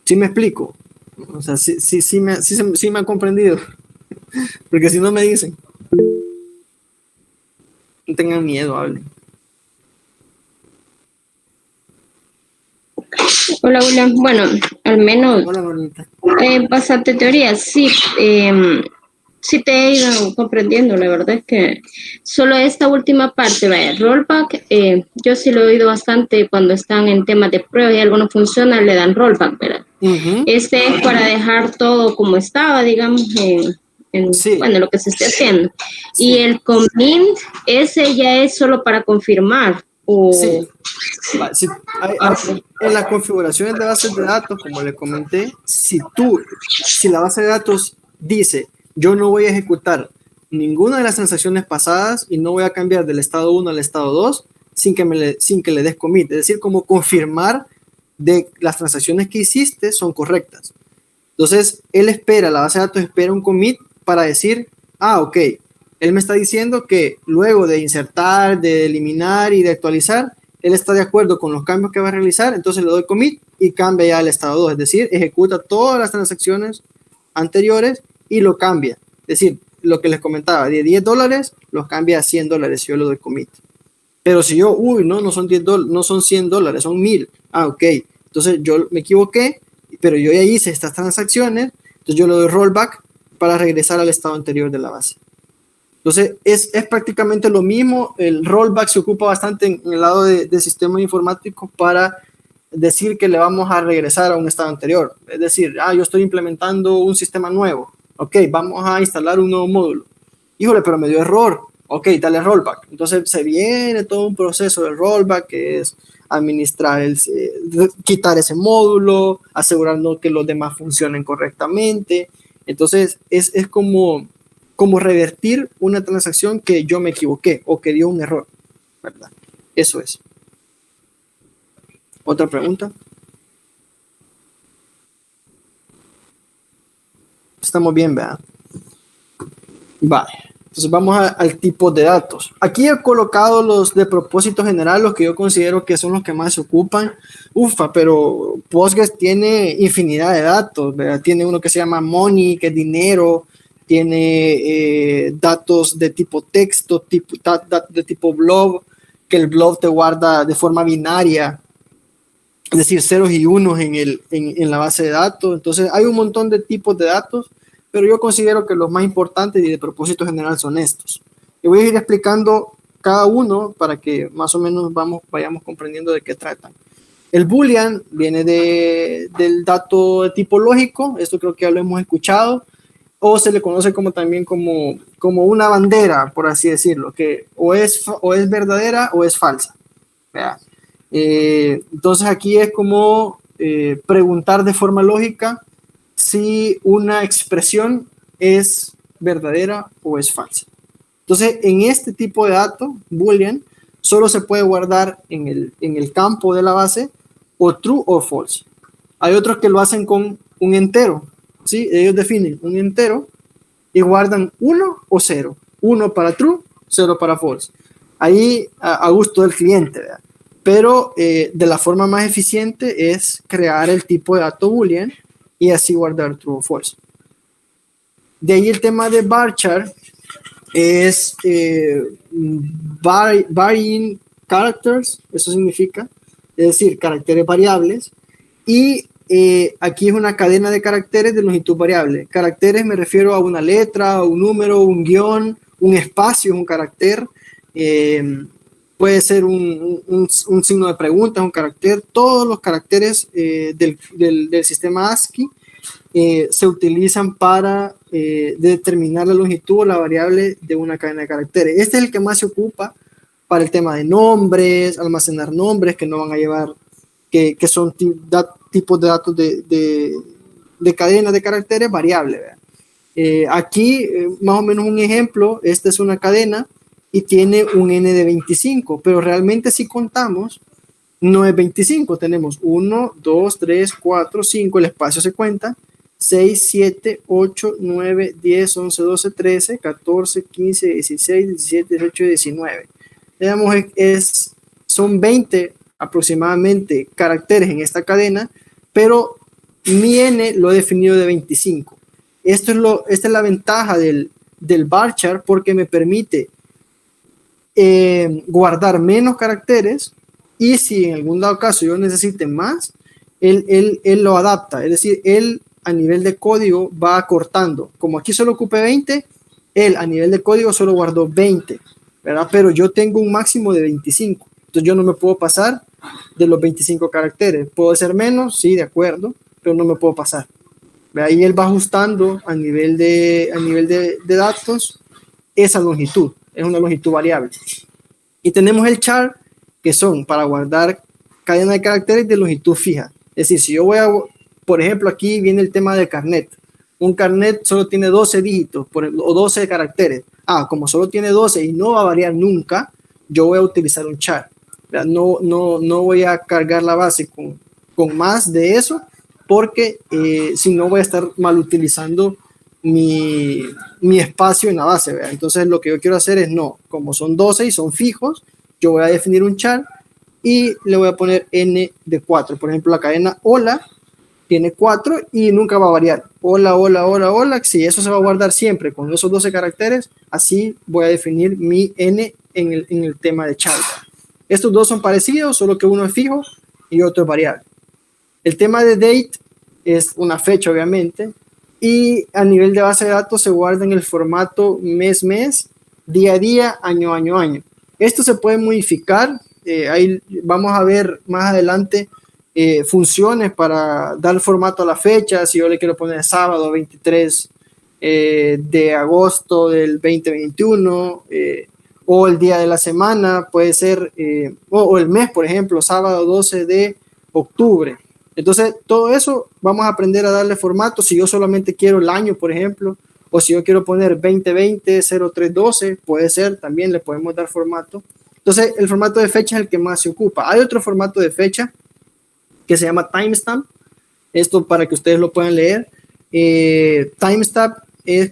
¿Sí me explico? O sea, sí me han comprendido. Porque si no me dicen. No tengan miedo, hablen. Hola, hola. Bueno, al menos Hola, bonita. bastante teoría, sí. Sí te he ido comprendiendo, la verdad es que solo esta última parte, vaya, rollback, yo sí lo he oído bastante cuando están en temas de prueba y algo no funciona, le dan rollback, ¿verdad? Uh-huh. Este es para dejar todo como estaba, digamos, Sí. bueno, lo que se esté haciendo. Sí. Y el commit, ese ya es solo para confirmar. O... Sí. En las configuraciones de bases de datos, como le comenté, si la base de datos dice, yo no voy a ejecutar ninguna de las transacciones pasadas y no voy a cambiar del estado 1 al estado 2 sin que le des commit, es decir, como confirmar de las transacciones que hiciste son correctas. Entonces, la base de datos espera un commit para decir, ok, él me está diciendo que luego de insertar, de eliminar y de actualizar, él está de acuerdo con los cambios que va a realizar, entonces le doy commit y cambia ya al estado 2, es decir, ejecuta todas las transacciones anteriores y lo cambia. Es decir, lo que les comentaba, de $10 los cambia a $100 si yo le doy commit. Pero si yo, no son $10, no son $100, son 1000. Ok, entonces yo me equivoqué, pero yo ya hice estas transacciones, entonces yo le doy rollback para regresar al estado anterior de la base. Entonces, es prácticamente lo mismo. El rollback se ocupa bastante en el lado de sistemas informáticos para decir que le vamos a regresar a un estado anterior. Es decir, yo estoy implementando un sistema nuevo. Ok, vamos a instalar un nuevo módulo. Híjole, pero me dio error. Ok, dale rollback. Entonces, se viene todo un proceso de rollback que es administrar, quitar ese módulo, asegurarnos que los demás funcionen correctamente. Entonces, es como revertir una transacción que yo me equivoqué o que dio un error, ¿verdad? Eso es. ¿Otra pregunta? Estamos bien, ¿verdad? Vale. Entonces vamos al tipo de datos. Aquí he colocado los de propósito general, los que yo considero que son los que más se ocupan. Pero Postgres tiene infinidad de datos, ¿verdad? Tiene uno que se llama money, que es dinero. Tiene datos de tipo texto, de tipo blob, que el blob te guarda de forma binaria, es decir, ceros y unos en la base de datos. Entonces hay un montón de tipos de datos, pero yo considero que los más importantes y de propósito general son estos. Y voy a ir explicando cada uno para que más o menos vayamos comprendiendo de qué tratan. El boolean viene del dato de tipo lógico, esto creo que ya lo hemos escuchado, o se le conoce también como una bandera, por así decirlo, que o es verdadera o es falsa. Entonces aquí es como preguntar de forma lógica si una expresión es verdadera o es falsa. Entonces, en este tipo de dato, boolean, solo se puede guardar en el campo de la base o true o false. Hay otros que lo hacen con un entero. ¿Sí? Ellos definen un entero y guardan 1 o 0. 1 para true, 0 para false. Ahí a gusto del cliente, ¿verdad? Pero de la forma más eficiente es crear el tipo de dato boolean y así guardar true o false. De ahí el tema de varchar es varying characters, eso significa, es decir, caracteres variables, y aquí es una cadena de caracteres de longitud variable. Caracteres me refiero a una letra, un número, un guión, un espacio, un carácter. Puede ser un signo de pregunta, un carácter. Todos los caracteres del sistema ASCII se utilizan para determinar la longitud o la variable de una cadena de caracteres. Este es el que más se ocupa para el tema de nombres, almacenar nombres que no van a llevar, que son tipos de datos de cadenas de caracteres variables. Aquí, más o menos un ejemplo, esta es una cadena y tiene un n de 25, pero realmente si contamos, no es 25, tenemos 1, 2, 3, 4, 5, el espacio se cuenta, 6, 7, 8, 9, 10, 11, 12, 13, 14, 15, 16, 17, 18, 19. Digamos, son 20 aproximadamente caracteres en esta cadena, pero mi n lo he definido de 25. Esta es la ventaja del varchar, porque me permite guardar menos caracteres, y si en algún dado caso yo necesite más, él lo adapta, es decir, él a nivel de código va acortando. Como aquí solo ocupé 20, él a nivel de código solo guardó 20, ¿verdad? Pero yo tengo un máximo de 25, entonces yo no me puedo pasar de los 25 caracteres. ¿Puedo hacer menos? Sí, de acuerdo, pero no me puedo pasar, Ahí él va ajustando a nivel de datos esa longitud, es una longitud variable. Y tenemos el char, que son para guardar cadena de caracteres de longitud fija. Es decir, si yo voy a, por ejemplo, aquí viene el tema del carnet. Un carnet solo tiene 12 dígitos o 12 caracteres. Como solo tiene 12 y no va a variar nunca, yo voy a utilizar un char. No voy a cargar la base con más de eso, porque si no voy a estar mal utilizando mi espacio en la base, ¿verdad? Entonces lo que yo quiero hacer es, como son 12 y son fijos, yo voy a definir un char y le voy a poner n de 4. Por ejemplo, la cadena hola tiene 4 y nunca va a variar. Hola, hola, hola, hola. Si eso se va a guardar siempre con esos 12 caracteres, así voy a definir mi n en el tema de char. Estos dos son parecidos, solo que uno es fijo y otro es variable. El tema de date es una fecha, obviamente, y a nivel de base de datos se guarda en el formato mes-mes, día-día, año-año. Esto se puede modificar. Ahí vamos a ver más adelante funciones para dar formato a la fecha. Si yo le quiero poner sábado 23 de agosto del 2021, o el día de la semana, puede ser, o el mes, por ejemplo, sábado 12 de octubre. Entonces, todo eso vamos a aprender a darle formato. Si yo solamente quiero el año, por ejemplo, o si yo quiero poner 2020 0312, puede ser, también le podemos dar formato. Entonces, el formato de fecha es el que más se ocupa. Hay otro formato de fecha que se llama timestamp. Esto para que ustedes lo puedan leer. Timestamp es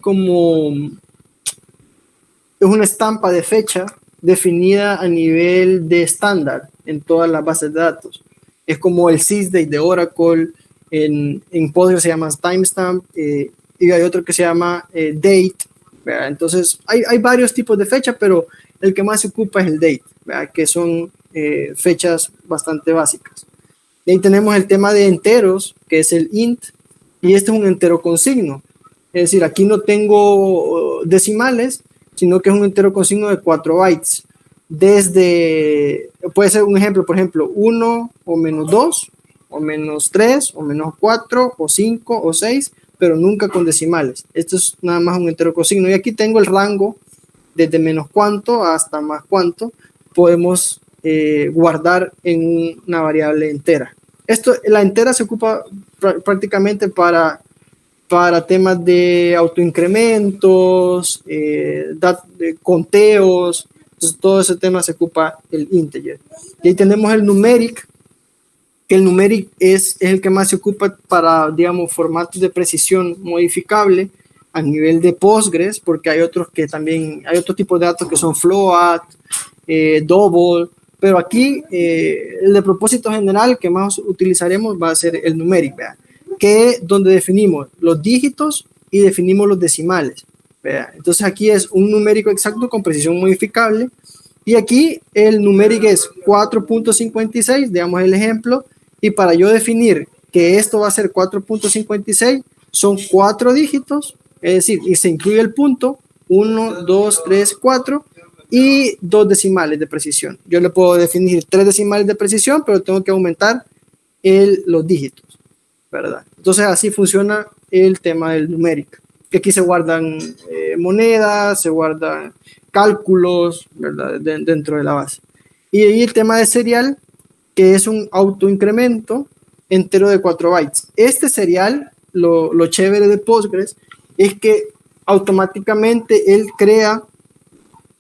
una estampa de fecha definida a nivel de estándar en todas las bases de datos. Es como el sysdate de Oracle, en Postgres se llama timestamp, y hay otro que se llama date, ¿verdad? Entonces hay varios tipos de fecha, pero el que más se ocupa es el date, ¿verdad? Que son fechas bastante básicas. Y ahí tenemos el tema de enteros, que es el int, y este es un entero con signo. Es decir, aquí no tengo decimales, sino que es un entero con signo de 4 bytes. Puede ser un ejemplo, por ejemplo, 1 o menos 2, o menos 3, o menos 4, o 5, o 6, pero nunca con decimales. Esto es nada más un entero con signo. Y aquí tengo el rango desde menos cuánto hasta más cuánto podemos guardar en una variable entera. La entera se ocupa prácticamente para temas de autoincrementos, de conteos. Entonces, todo ese tema se ocupa el integer. Y ahí tenemos el numeric, que el numeric es el que más se ocupa para, digamos, formatos de precisión modificable a nivel de Postgres, porque hay otros tipos de datos que son float, double, pero aquí el de propósito general que más utilizaremos va a ser el numeric, ¿verdad? Que donde definimos los dígitos y definimos los decimales, ¿verdad? Entonces aquí es un numérico exacto con precisión modificable, y aquí el numérico es 4.56, digamos el ejemplo, y para yo definir que esto va a ser 4.56 son 4 dígitos, es decir, y se incluye el punto 1, 2, 3, 4 y 2 decimales de precisión. Yo le puedo definir 3 decimales de precisión, pero tengo que aumentar los dígitos, ¿verdad? Entonces así funciona el tema del numérico, que aquí se guardan monedas, se guardan cálculos, ¿verdad? Dentro de la base. Y ahí el tema de serial, que es un autoincremento entero de 4 bytes. Este serial, lo chévere de Postgres, es que automáticamente él crea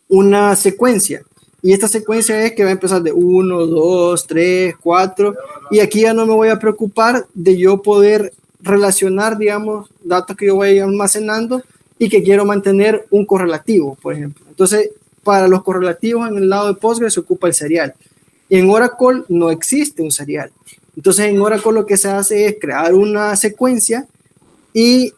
una secuencia. Y esta secuencia es que va a empezar de 1, 2, 3, 4. Y aquí ya no me voy a preocupar de yo poder relacionar, digamos, datos que yo voy almacenando y que quiero mantener un correlativo, por ejemplo. Entonces, para los correlativos en el lado de Postgres se ocupa el serial. Y en Oracle no existe un serial. Entonces, en Oracle lo que se hace es crear una secuencia y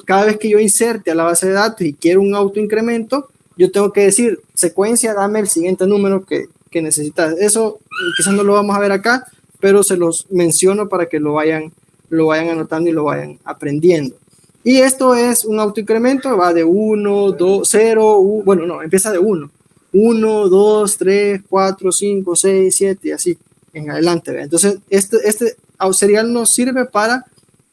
cada vez que yo inserte a la base de datos y quiero un autoincremento, yo tengo que decir, secuencia, dame el siguiente número que necesitas. Eso quizás no lo vamos a ver acá, pero se los menciono para que lo vayan anotando y lo vayan aprendiendo. Y esto es un autoincremento, va de 1, 2, 0, bueno, no, empieza de 1. 1, 2, 3, 4, 5, 6, 7 y así en adelante, ¿verdad? Entonces, este serial nos sirve para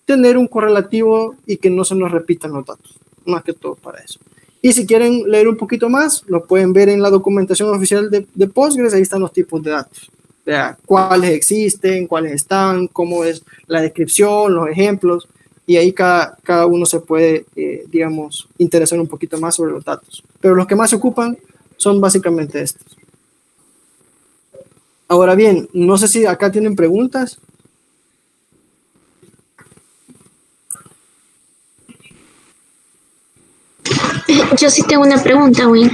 tener un correlativo y que no se nos repitan los datos, más que todo para eso. Y si quieren leer un poquito más, lo pueden ver en la documentación oficial de Postgres, ahí están los tipos de datos, o sea, cuáles existen, cuáles están, cómo es la descripción, los ejemplos, y ahí cada uno se puede, digamos, interesar un poquito más sobre los datos. Pero los que más se ocupan son básicamente estos. Ahora bien, no sé si acá tienen preguntas. Yo sí tengo una pregunta, Win.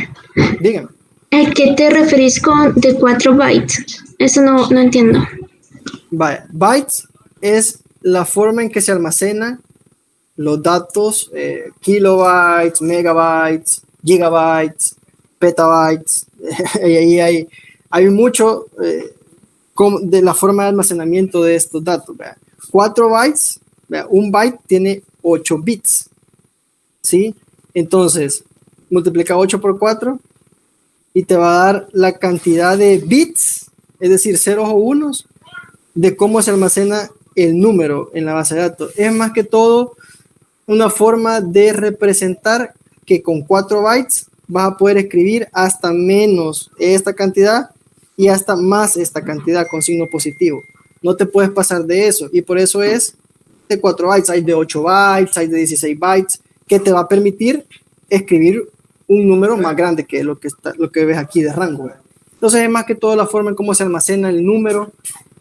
Díganme. ¿A qué te referís con de 4 bytes? Eso no entiendo. Vaya, bytes es la forma en que se almacenan los datos, kilobytes, megabytes, gigabytes, petabytes, y ahí hay mucho de la forma de almacenamiento de estos datos. ¿Vea? 4 bytes, ¿vea? Un byte tiene 8 bits, ¿sí? Entonces, multiplica 8 por 4 y te va a dar la cantidad de bits, es decir, ceros o unos, de cómo se almacena el número en la base de datos. Es más que todo una forma de representar que con 4 bytes vas a poder escribir hasta menos esta cantidad y hasta más esta cantidad con signo positivo. No te puedes pasar de eso y por eso es de 4 bytes. Hay de 8 bytes, hay de 16 bytes, que te va a permitir escribir un número más grande que lo que ves aquí de rango. Entonces es más que todo la forma en cómo se almacena el número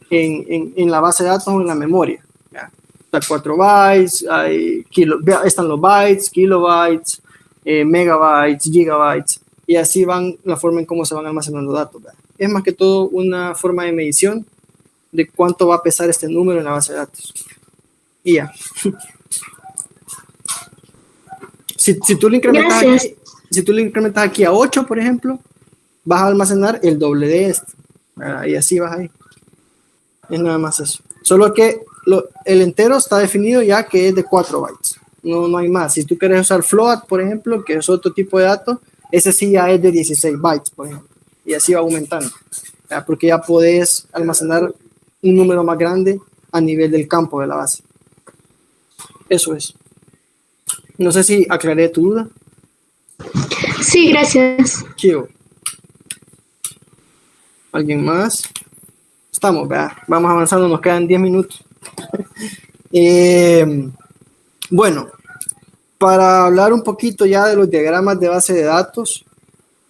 en la base de datos o en la memoria. ¿Ya? Está 4 bytes, están los bytes, kilobytes, megabytes, gigabytes, y así van la forma en cómo se van almacenando datos. ¿Ya? Es más que todo una forma de medición de cuánto va a pesar este número en la base de datos. Y ya. Si tú le incrementas aquí a 8, por ejemplo, vas a almacenar el doble de esto. Y así vas ahí. Es nada más eso. Solo que el entero está definido ya que es de 4 bytes. No hay más. Si tú quieres usar float, por ejemplo, que es otro tipo de datos, ese sí ya es de 16 bytes, por ejemplo. Y así va aumentando. ¿Ya? Porque ya podés almacenar un número más grande a nivel del campo de la base. Eso es. No sé si aclaré tu duda. Sí, gracias. Chivo. ¿Alguien más? Estamos, ¿verdad? Vamos avanzando, nos quedan 10 minutos. Bueno, para hablar un poquito ya de los diagramas de base de datos,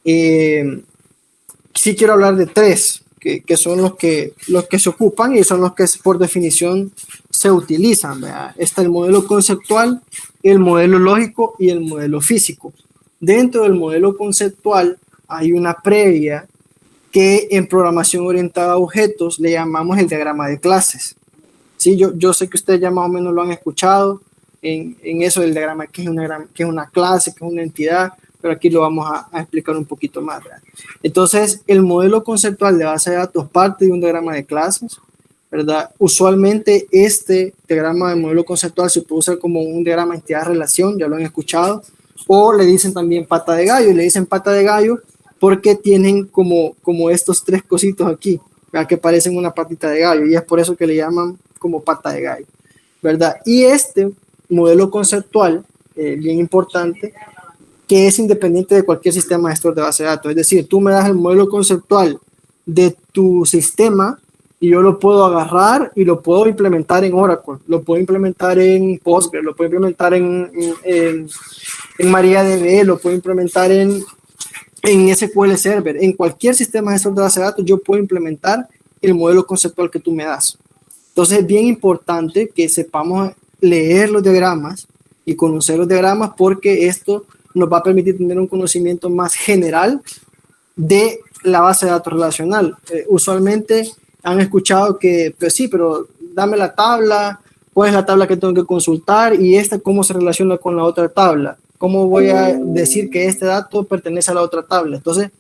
sí quiero hablar de 3, que son los que se ocupan y son los que por definición se utilizan, ¿verdad? Está el modelo conceptual, el modelo lógico y el modelo físico. Dentro del modelo conceptual hay una previa que en programación orientada a objetos le llamamos el diagrama de clases. Sí, yo sé que ustedes ya más o menos lo han escuchado en eso del diagrama, que es una clase, que es una entidad, pero aquí lo vamos a explicar un poquito más, ¿verdad? Entonces, el modelo conceptual de base de datos parte de un diagrama de clases, ¿verdad? Usualmente este diagrama de modelo conceptual se puede usar como un diagrama entidad-relación, ya lo han escuchado, o le dicen también pata de gallo, y le dicen pata de gallo porque tienen como estos 3 cositos aquí, ¿verdad? Que parecen una patita de gallo, y es por eso que le llaman como pata de gallo, ¿verdad? Y este modelo conceptual, bien importante, que es independiente de cualquier sistema gestor de base de datos, es decir, tú me das el modelo conceptual de tu sistema y yo lo puedo agarrar y lo puedo implementar en Oracle, lo puedo implementar en Postgres, lo puedo implementar en MariaDB, lo puedo implementar en SQL Server, en cualquier sistema gestor de base de datos yo puedo implementar el modelo conceptual que tú me das. Entonces es bien importante que sepamos leer los diagramas y conocer los diagramas porque esto nos va a permitir tener un conocimiento más general de la base de datos relacional. Usualmente han escuchado que, pues sí, pero dame la tabla, cuál es la tabla que tengo que consultar y esta cómo se relaciona con la otra tabla. ¿Cómo voy a decir que este dato pertenece a la otra tabla? Entonces,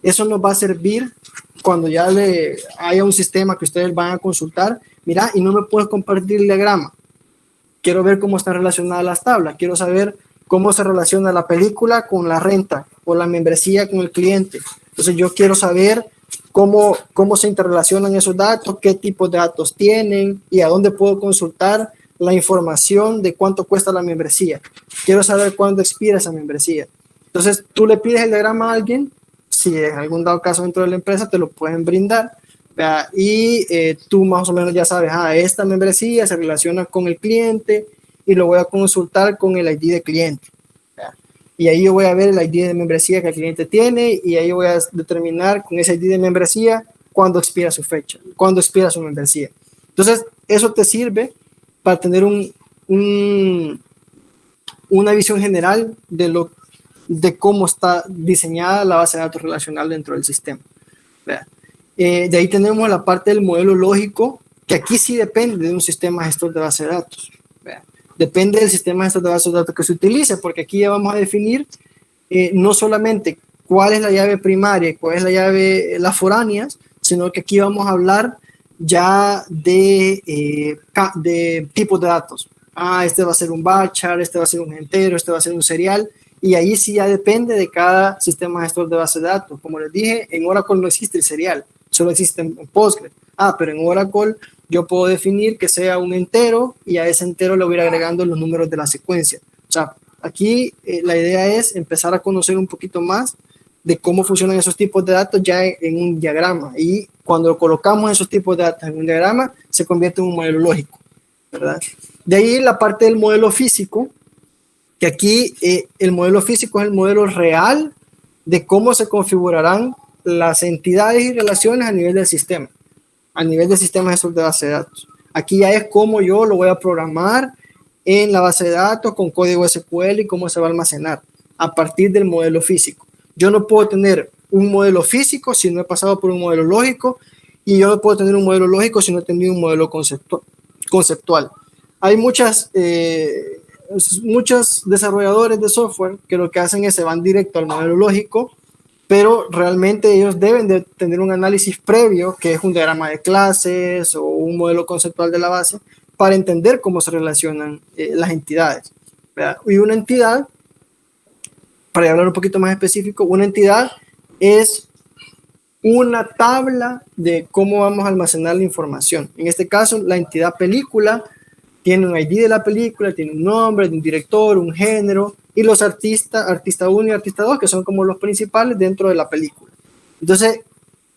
eso nos va a servir cuando ya haya un sistema que ustedes van a consultar. Mira, y no me puedes compartir el diagrama. Quiero ver cómo están relacionadas las tablas. Quiero saber cómo se relaciona la película con la renta o la membresía con el cliente. Entonces, yo quiero saber cómo se interrelacionan esos datos, qué tipos de datos tienen y a dónde puedo consultar la información de cuánto cuesta la membresía. Quiero saber cuándo expira esa membresía. Entonces, tú le pides el diagrama a alguien, si en algún dado caso dentro de la empresa te lo pueden brindar, ¿verdad? Y tú más o menos ya sabes, esta membresía se relaciona con el cliente y lo voy a consultar con el ID de cliente, ¿verdad? Y ahí yo voy a ver el ID de membresía que el cliente tiene y ahí voy a determinar con ese ID de membresía cuándo expira su fecha, cuándo expira su membresía. Entonces, eso te sirve para tener una visión general de cómo está diseñada la base de datos relacional dentro del sistema, ¿verdad? De ahí tenemos la parte del modelo lógico, que aquí sí depende de un sistema gestor de base de datos, ¿verdad? Depende del sistema gestor de base de datos que se utilice, porque aquí ya vamos a definir no solamente cuál es la llave primaria y cuál es la llave, las foráneas, sino que aquí vamos a hablar ya de tipos de datos. Este va a ser un varchar, este va a ser un entero, este va a ser un serial, y ahí sí ya depende de cada sistema gestor de base de datos. Como les dije, en Oracle no existe el serial, solo existe en Postgre. Pero en Oracle yo puedo definir que sea un entero y a ese entero le voy a ir agregando los números de la secuencia. O sea, aquí la idea es empezar a conocer un poquito más de cómo funcionan esos tipos de datos ya en un diagrama, y cuando colocamos esos tipos de datos en un diagrama se convierte en un modelo lógico, ¿verdad? De ahí la parte del modelo físico, que aquí el modelo físico es el modelo real de cómo se configurarán las entidades y relaciones a nivel del sistema gestor de base de datos. Aquí ya es cómo yo lo voy a programar en la base de datos con código SQL y cómo se va a almacenar a partir del modelo físico. Yo no puedo tener un modelo físico si no he pasado por un modelo lógico, y yo no puedo tener un modelo lógico si no he tenido un modelo conceptual. Hay muchos desarrolladores de software que lo que hacen es se van directo al modelo lógico, pero realmente ellos deben de tener un análisis previo, que es un diagrama de clases o un modelo conceptual de la base, para entender cómo se relacionan las entidades, ¿verdad? Y una entidad, para hablar un poquito más específico, una entidad es una tabla de cómo vamos a almacenar la información. En este caso, la entidad película tiene un ID de la película, tiene un nombre, un director, un género, y los artistas, artista 1 y artista 2, que son como los principales dentro de la película. Entonces,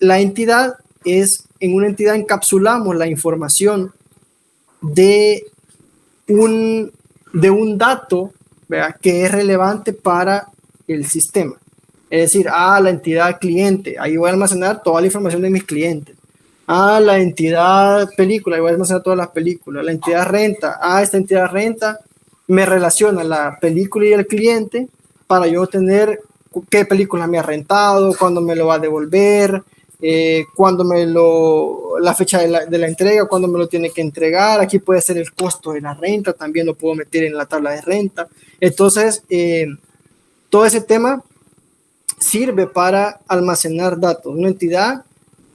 la entidad en una entidad encapsulamos la información de un dato, ¿verdad?, que es relevante para el sistema. Es decir, la entidad cliente, ahí voy a almacenar toda la información de mis clientes. La entidad película, ahí voy a almacenar todas las películas. La entidad renta, esta entidad renta me relaciona la película y el cliente para yo tener qué película me ha rentado, cuándo me lo va a devolver, la fecha de la entrega, cuándo me lo tiene que entregar. Aquí puede ser el costo de la renta, también lo puedo meter en la tabla de renta. Entonces, todo ese tema sirve para almacenar datos. Una entidad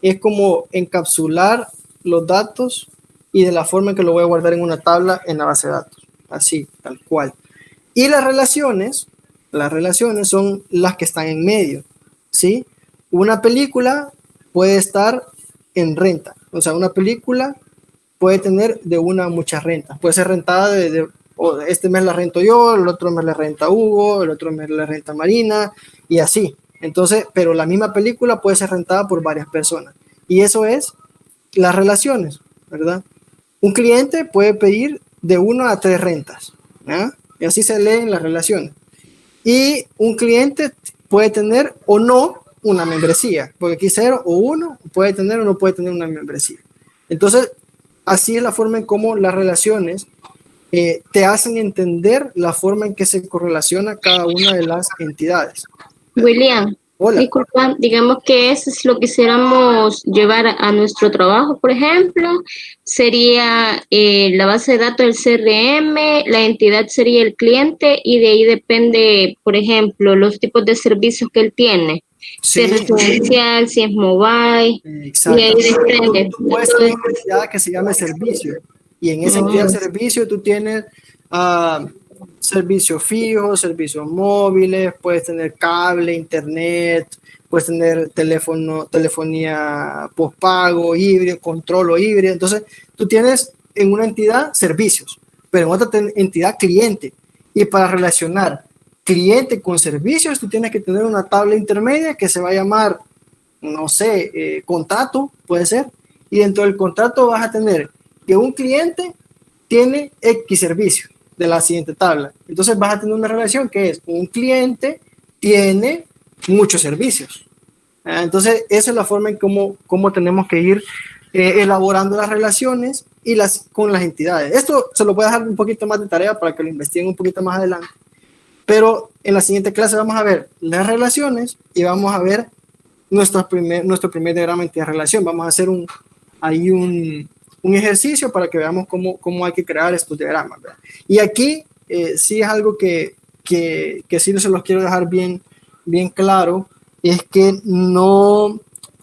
es como encapsular los datos y de la forma en que lo voy a guardar en una tabla en la base de datos. Así, tal cual. Y las relaciones son las que están en medio, ¿sí? Una película puede estar en renta. O sea, una película puede tener de una a muchas rentas. Puede ser rentada este mes la rento yo, el otro mes la renta Hugo, el otro mes la renta Marina, y así. Entonces, pero la misma película puede ser rentada por varias personas. Y eso es las relaciones, ¿verdad? Un cliente puede pedir de 1 a 3 rentas, ¿ya? Y así se leen las relaciones. Y un cliente puede tener o no una membresía, porque aquí 0 o 1 puede tener o no puede tener una membresía. Entonces, así es la forma en cómo las relaciones te hacen entender la forma en que se correlaciona cada una de las entidades. William, Hola. disculpa, digamos que eso es lo que quisiéramos llevar a nuestro trabajo, por ejemplo, sería la base de datos del CRM, la entidad sería el cliente y de ahí depende, por ejemplo, los tipos de servicios que él tiene. Si es residencial, si es mobile, Exacto. y ahí depende. Tú puedes tener una entidad que se llame servicio, y en esa entidad de servicio tú tienes servicios fijos, servicios móviles, puedes tener cable, internet, puedes tener telefonía postpago, híbrido, control o híbrido. Entonces, tú tienes en una entidad servicios, pero en otra entidad cliente. Y para relacionar cliente con servicios, tú tienes que tener una tabla intermedia que se va a llamar, no sé, contrato, puede ser. Y dentro del contrato vas a tener que un cliente tiene X servicio de la siguiente tabla. Entonces vas a tener una relación que es un cliente tiene muchos servicios. Entonces esa es la forma en cómo tenemos que ir elaborando las relaciones y con las entidades. Esto se lo voy a dejar un poquito más de tarea para que lo investiguen un poquito más adelante. Pero en la siguiente clase vamos a ver las relaciones y vamos a ver nuestro primer diagrama de relación. Vamos a hacer un ejercicio para que veamos cómo hay que crear estos diagramas, ¿verdad? Y aquí sí es algo que sí se los quiero dejar bien claro, es que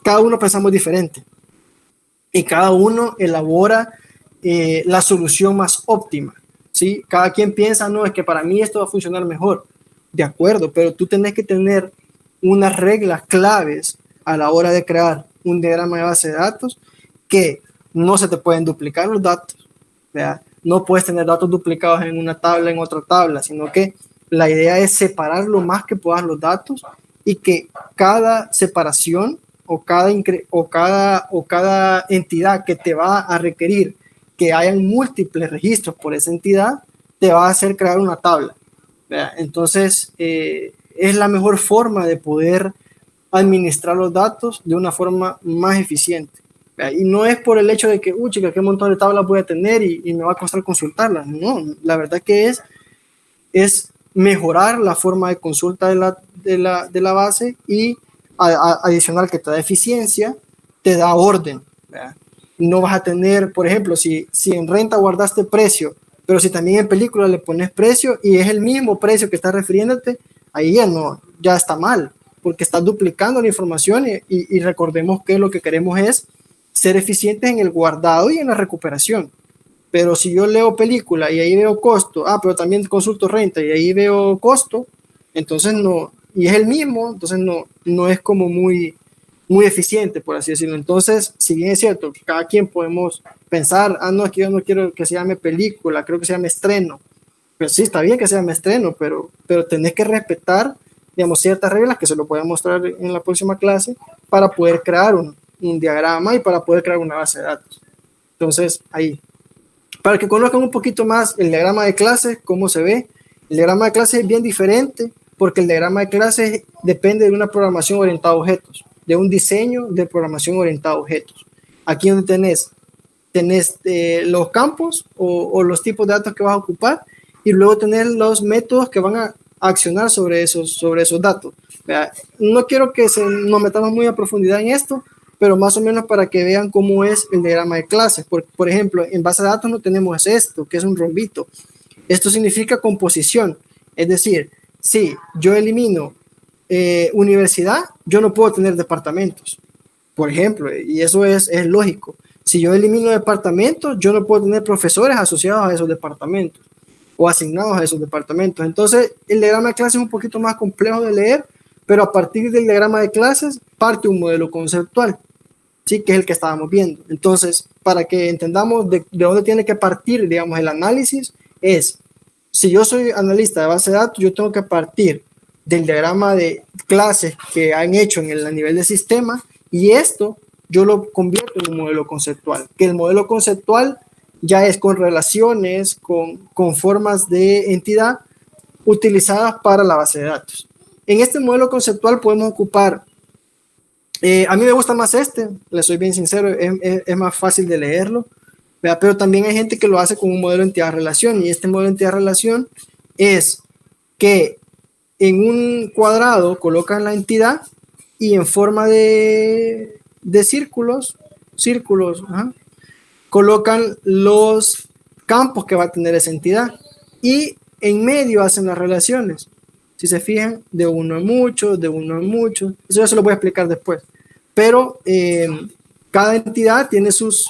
cada uno pensamos diferente y cada uno elabora la solución más óptima, ¿sí? Cada quien piensa, no, es que para mí esto va a funcionar mejor, de acuerdo, pero tú tenés que tener unas reglas claves a la hora de crear un diagrama de base de datos que no se te pueden duplicar los datos, ¿verdad? No puedes tener datos duplicados en una tabla, en otra tabla, sino que la idea es separar lo más que puedas los datos y que cada separación o cada entidad que te va a requerir que hayan múltiples registros por esa entidad, te va a hacer crear una tabla, ¿verdad? Entonces, es la mejor forma de poder administrar los datos de una forma más eficiente. Y no es por el hecho de que, chica, qué montón de tablas voy a tener y me va a costar consultarlas. No, la verdad que es mejorar la forma de consulta de la base y adicional que te da eficiencia, te da orden, ¿verdad? No vas a tener, por ejemplo, si en renta guardaste precio, pero si también en película le pones precio y es el mismo precio que estás refiriéndote, ahí ya está mal, porque estás duplicando la información y recordemos que lo que queremos es ser eficientes en el guardado y en la recuperación. Pero si yo leo película y ahí veo costo, pero también consulto renta y ahí veo costo, entonces no, y es el mismo, entonces no es como muy eficiente, por así decirlo. Entonces, si bien es cierto, cada quien podemos pensar, no, es que yo no quiero que se llame película, creo que se llame estreno. Pues sí, está bien que se llame estreno, pero tenés que respetar, digamos, ciertas reglas que se lo voy a mostrar en la próxima clase para poder crear un diagrama y para poder crear una base de datos. Entonces, ahí. Para que conozcan un poquito más el diagrama de clases, cómo se ve, el diagrama de clases es bien diferente porque el diagrama de clases depende de una programación orientada a objetos, de un diseño de programación orientada a objetos. Aquí donde tenés los campos o los tipos de datos que vas a ocupar y luego tener los métodos que van a accionar sobre esos datos. No quiero que nos metamos muy a profundidad en esto, pero más o menos para que vean cómo es el diagrama de clases. Por ejemplo, en base de datos no tenemos esto, que es un rombito. Esto significa composición. Es decir, si yo elimino universidad, yo no puedo tener departamentos, por ejemplo, y eso es lógico. Si yo elimino departamentos, yo no puedo tener profesores asociados a esos departamentos o asignados a esos departamentos. Entonces, el diagrama de clases es un poquito más complejo de leer, pero a partir del diagrama de clases parte un modelo conceptual, ¿sí? Que es el que estábamos viendo. Entonces, para que entendamos de dónde tiene que partir, digamos, el análisis, si yo soy analista de base de datos, yo tengo que partir del diagrama de clases que han hecho a nivel de sistema y esto yo lo convierto en un modelo conceptual, que el modelo conceptual ya es con relaciones, con formas de entidad utilizadas para la base de datos. En este modelo conceptual podemos ocupar, a mí me gusta más le soy bien sincero, es más fácil de leerlo, ¿verdad? Pero también hay gente que lo hace con un modelo de entidad-relación y este modelo de entidad-relación es que en un cuadrado colocan la entidad y en forma de círculos, colocan los campos que va a tener esa entidad y en medio hacen las relaciones. Si se fijan, de uno en muchos, eso ya se lo voy a explicar después. Pero cada entidad tiene sus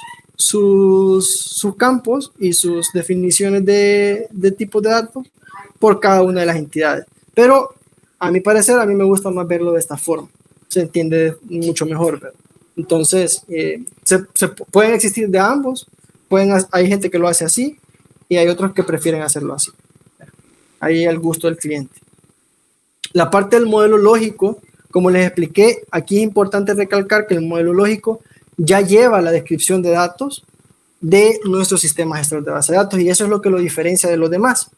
campos y sus definiciones de tipos de datos por cada una de las entidades. Pero a mi parecer, a mí me gusta más verlo de esta forma. Se entiende mucho mejor, ¿verdad? Entonces, pueden existir de ambos. Hay gente que lo hace así y hay otros que prefieren hacerlo así. Ahí al gusto del cliente. La parte del modelo lógico, como les expliqué, aquí es importante recalcar que el modelo lógico ya lleva la descripción de datos de nuestro sistema gestor de base de datos, y eso es lo que lo diferencia de los demás.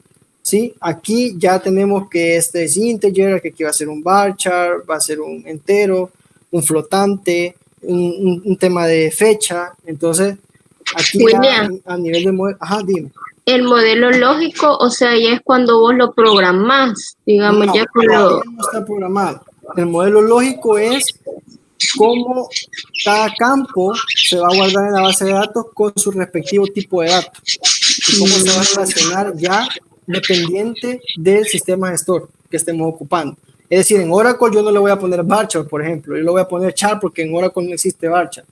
¿Sí? Aquí ya tenemos que este es integer, que aquí va a ser un varchar, va a ser un entero, un flotante, un tema de fecha. Entonces, aquí William, a nivel de modelo, dime. el modelo lógico, o sea, ya es cuando vos lo programás, digamos, No, ya con todavía no está programado. El modelo lógico es cómo cada campo se va a guardar en la base de datos con su respectivo tipo de datos y cómo se va a relacionar ya dependiente del sistema gestor que estemos ocupando. Es decir, en Oracle yo no le voy a poner varchar, por ejemplo, yo le voy a poner char porque en Oracle no existe varchar.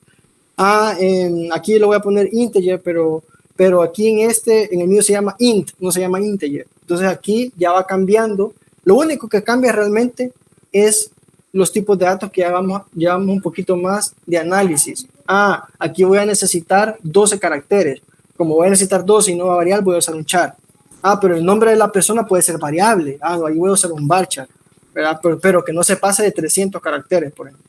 Aquí le voy a poner integer, pero aquí en el mío se llama int, no se llama integer. Entonces aquí ya va cambiando. Lo único que cambia realmente es los tipos de datos que llevamos un poquito más de análisis. Aquí voy a necesitar 12 caracteres. Como voy a necesitar 12 y no va a variar, voy a usar un char. Pero el nombre de la persona puede ser variable. No, ahí voy a usar un varchar, ¿verdad? Pero que no se pase de 300 caracteres, por ejemplo.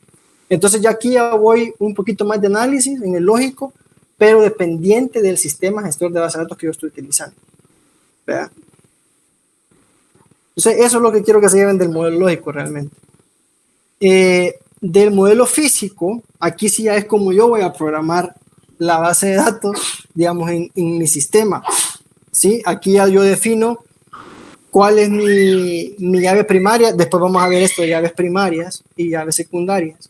Entonces ya aquí ya voy un poquito más de análisis en el lógico, pero dependiente del sistema gestor de base de datos que yo estoy utilizando, ¿verdad? Entonces eso es lo que quiero que se lleven del modelo lógico realmente. Del modelo físico, aquí sí ya es como yo voy a programar la base de datos, digamos, en mi sistema. ¿Sí? Aquí ya yo defino cuál es mi llave primaria. Después vamos a ver esto de llaves primarias y llaves secundarias.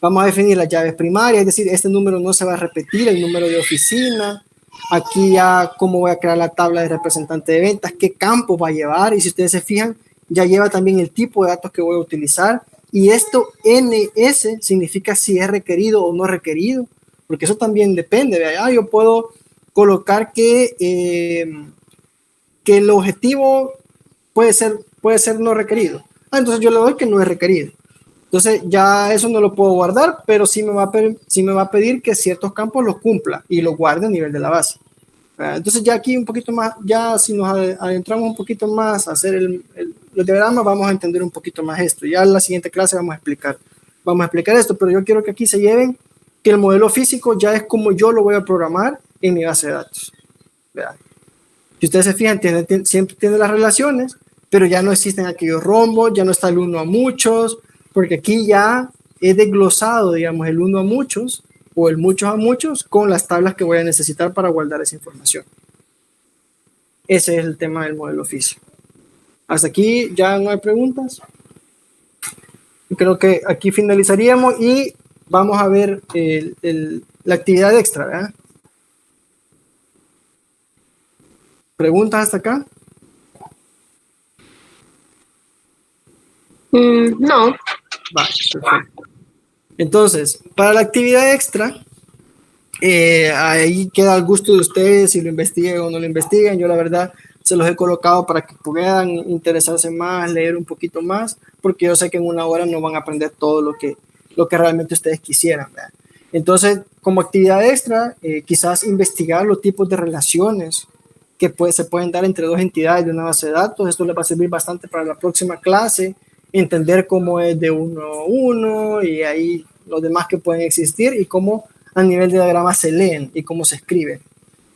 Vamos a definir las llaves primarias, es decir, este número no se va a repetir, el número de oficina. Aquí ya cómo voy a crear la tabla de representante de ventas, qué campo va a llevar, y si ustedes se fijan, ya lleva también el tipo de datos que voy a utilizar. Y esto NS significa si es requerido o no requerido, porque eso también depende. Yo puedo colocar que el objetivo puede ser no requerido. Entonces yo le doy que no es requerido. Entonces ya eso no lo puedo guardar, pero sí me va a pedir que ciertos campos los cumpla y los guarde a nivel de la base. Entonces ya aquí un poquito más, ya si nos adentramos un poquito más a hacer los diagramas, vamos a entender un poquito más esto. Ya en la siguiente clase vamos a explicar esto, pero yo quiero que aquí se lleven que el modelo físico ya es como yo lo voy a programar en mi base de datos. ¿Verdad? Si ustedes se fijan, siempre tiene las relaciones, pero ya no existen aquellos rombos, ya no está el uno a muchos, porque aquí ya he desglosado, digamos, el uno a muchos o el muchos a muchos con las tablas que voy a necesitar para guardar esa información. Ese es el tema del modelo físico. Hasta aquí ya no hay preguntas. Creo que aquí finalizaríamos y vamos a ver la actividad extra, ¿verdad? ¿Preguntas hasta acá? No. Vale, perfecto. Entonces, para la actividad extra, ahí queda al gusto de ustedes si lo investigan o no lo investigan. Yo la verdad se los he colocado para que puedan interesarse más, leer un poquito más, porque yo sé que en una hora no van a aprender todo lo que realmente ustedes quisieran, ¿verdad? Entonces, como actividad extra, quizás investigar los tipos de relaciones que se pueden dar entre dos entidades de una base de datos. Esto les va a servir bastante para la próxima clase, entender cómo es de uno a uno y ahí los demás que pueden existir y cómo a nivel de diagrama se leen y cómo se escriben.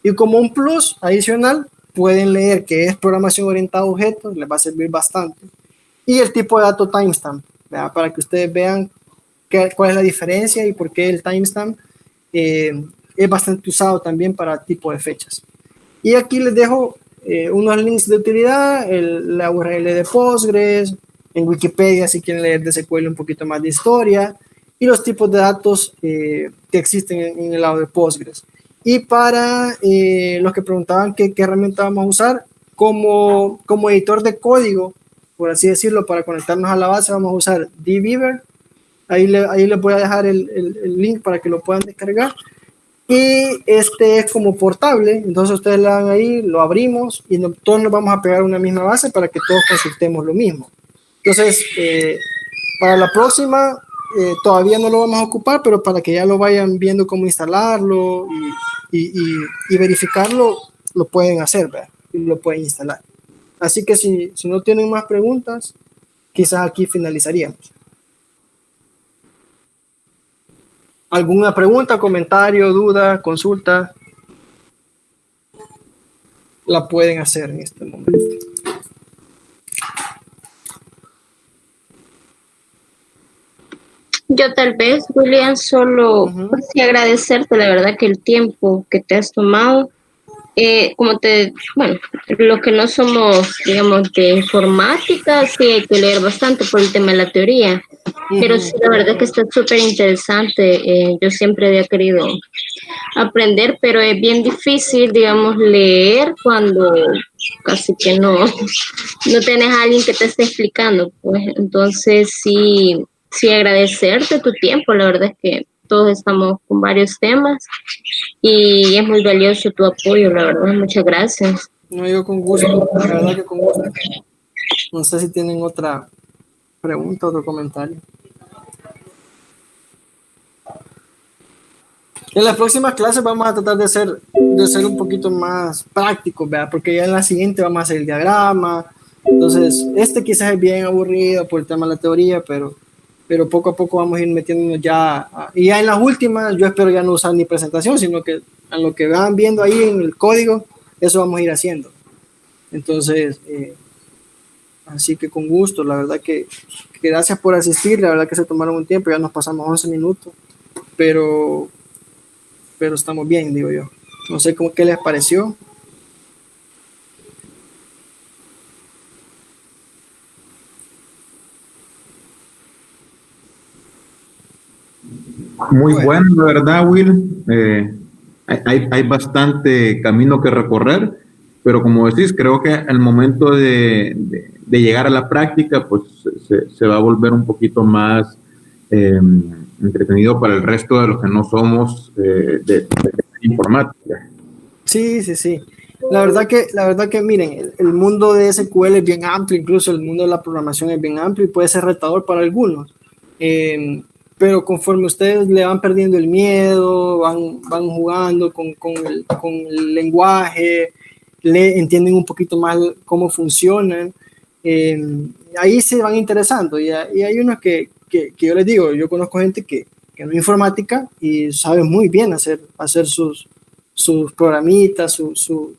Y como un plus adicional, pueden leer que es programación orientada a objetos, les va a servir bastante. Y el tipo de dato timestamp, ¿verdad? Para que ustedes vean cuál es la diferencia y por qué el timestamp es bastante usado también para tipo de fechas. Y aquí les dejo unos links de utilidad, la URL de Postgres, en Wikipedia si quieren leer de SQL un poquito más de historia, y los tipos de datos que existen en el lado de Postgres. Y para los que preguntaban qué herramienta vamos a usar, como editor de código, por así decirlo, para conectarnos a la base, vamos a usar dbeaver. Ahí les voy a dejar el link para que lo puedan descargar. Y este es como portable, entonces ustedes le dan ahí, lo abrimos y todos nos vamos a pegar una misma base para que todos consultemos lo mismo. Entonces, para la próxima, todavía no lo vamos a ocupar, pero para que ya lo vayan viendo cómo instalarlo y verificarlo, lo pueden hacer, ¿verdad? Y lo pueden instalar. Así que si no tienen más preguntas, quizás aquí finalizaríamos. ¿Alguna pregunta, comentario, duda, consulta? La pueden hacer en este momento. Yo tal vez, William, solo pues, sí agradecerte, la verdad, que el tiempo que te has tomado, bueno, los que no somos, digamos, de informática, sí hay que leer bastante por el tema de la teoría, pero sí, la verdad que está súper interesante. Yo siempre había querido aprender, pero es bien difícil, digamos, leer cuando casi que no tenés a alguien que te esté explicando, pues. Entonces sí agradecerte tu tiempo. La verdad es que todos estamos con varios temas y es muy valioso tu apoyo, la verdad. Muchas gracias. No, yo con gusto, la verdad que con gusto. No sé si tienen otra pregunta, otro comentario. En las próximas clases vamos a tratar de ser un poquito más prácticos, ¿verdad? Porque ya en la siguiente vamos a hacer el diagrama. Entonces, quizás es bien aburrido por el tema de la teoría, pero poco a poco vamos a ir metiéndonos ya. Y ya en las últimas, yo espero ya no usar ni presentación, sino que a lo que van viendo ahí en el código, eso vamos a ir haciendo. Entonces, así que con gusto, la verdad que gracias por asistir, la verdad que se tomaron un tiempo, ya nos pasamos 11 minutos, pero estamos bien, digo yo. No sé qué les pareció. Muy bueno, la verdad, Will. Hay bastante camino que recorrer, pero como decís, creo que al momento de llegar a la práctica, pues se va a volver un poquito más entretenido para el resto de los que no somos de informática. Sí. La verdad que miren, el mundo de SQL es bien amplio, incluso el mundo de la programación es bien amplio y puede ser retador para algunos. Pero conforme ustedes le van perdiendo el miedo, van jugando con el lenguaje, entienden un poquito más cómo funcionan, ahí se van interesando. Y hay unos que yo les digo, yo conozco gente que no es informática y sabe muy bien hacer sus programitas, su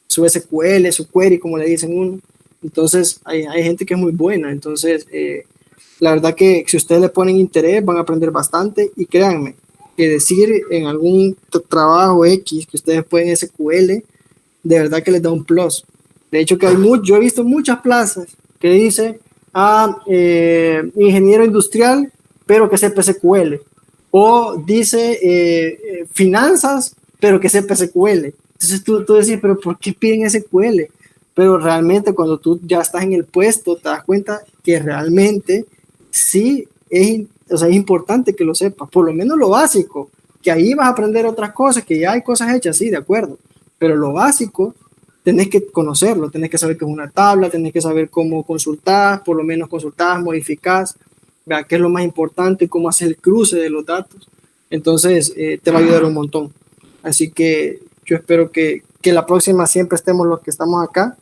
SQL, su query, como le dicen uno. Entonces, hay gente que es muy buena. Entonces, la verdad que si ustedes le ponen interés, van a aprender bastante. Y créanme, que decir en algún trabajo X que ustedes pueden SQL, de verdad que les da un plus. De hecho, que yo he visto muchas plazas que dice ingeniero industrial, pero que sepa SQL. O dice finanzas, pero que sepa SQL. Entonces tú decís, pero ¿por qué piden SQL? Pero realmente cuando tú ya estás en el puesto, te das cuenta que realmente sí es importante que lo sepas, por lo menos lo básico, que ahí vas a aprender otras cosas, que ya hay cosas hechas, sí, de acuerdo, pero lo básico tenés que conocerlo, tenés que saber qué es una tabla, tenés que saber cómo consultar, por lo menos consultar, modificar, ¿verdad? Qué es lo más importante, cómo hacer el cruce de los datos. Entonces te va a ayudar un montón. Así que yo espero que la próxima siempre estemos los que estamos acá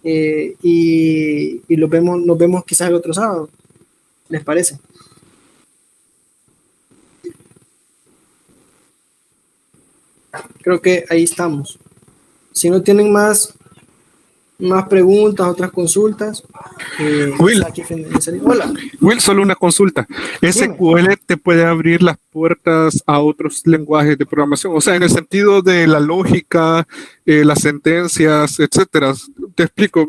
y nos vemos quizás el otro sábado. ¿Les parece? Creo que ahí estamos. Si no tienen más preguntas, otras consultas. Will, hola. Will, solo una consulta. ¿SQL te puede abrir las puertas a otros lenguajes de programación? O sea, en el sentido de la lógica, las sentencias, etcétera. Te explico,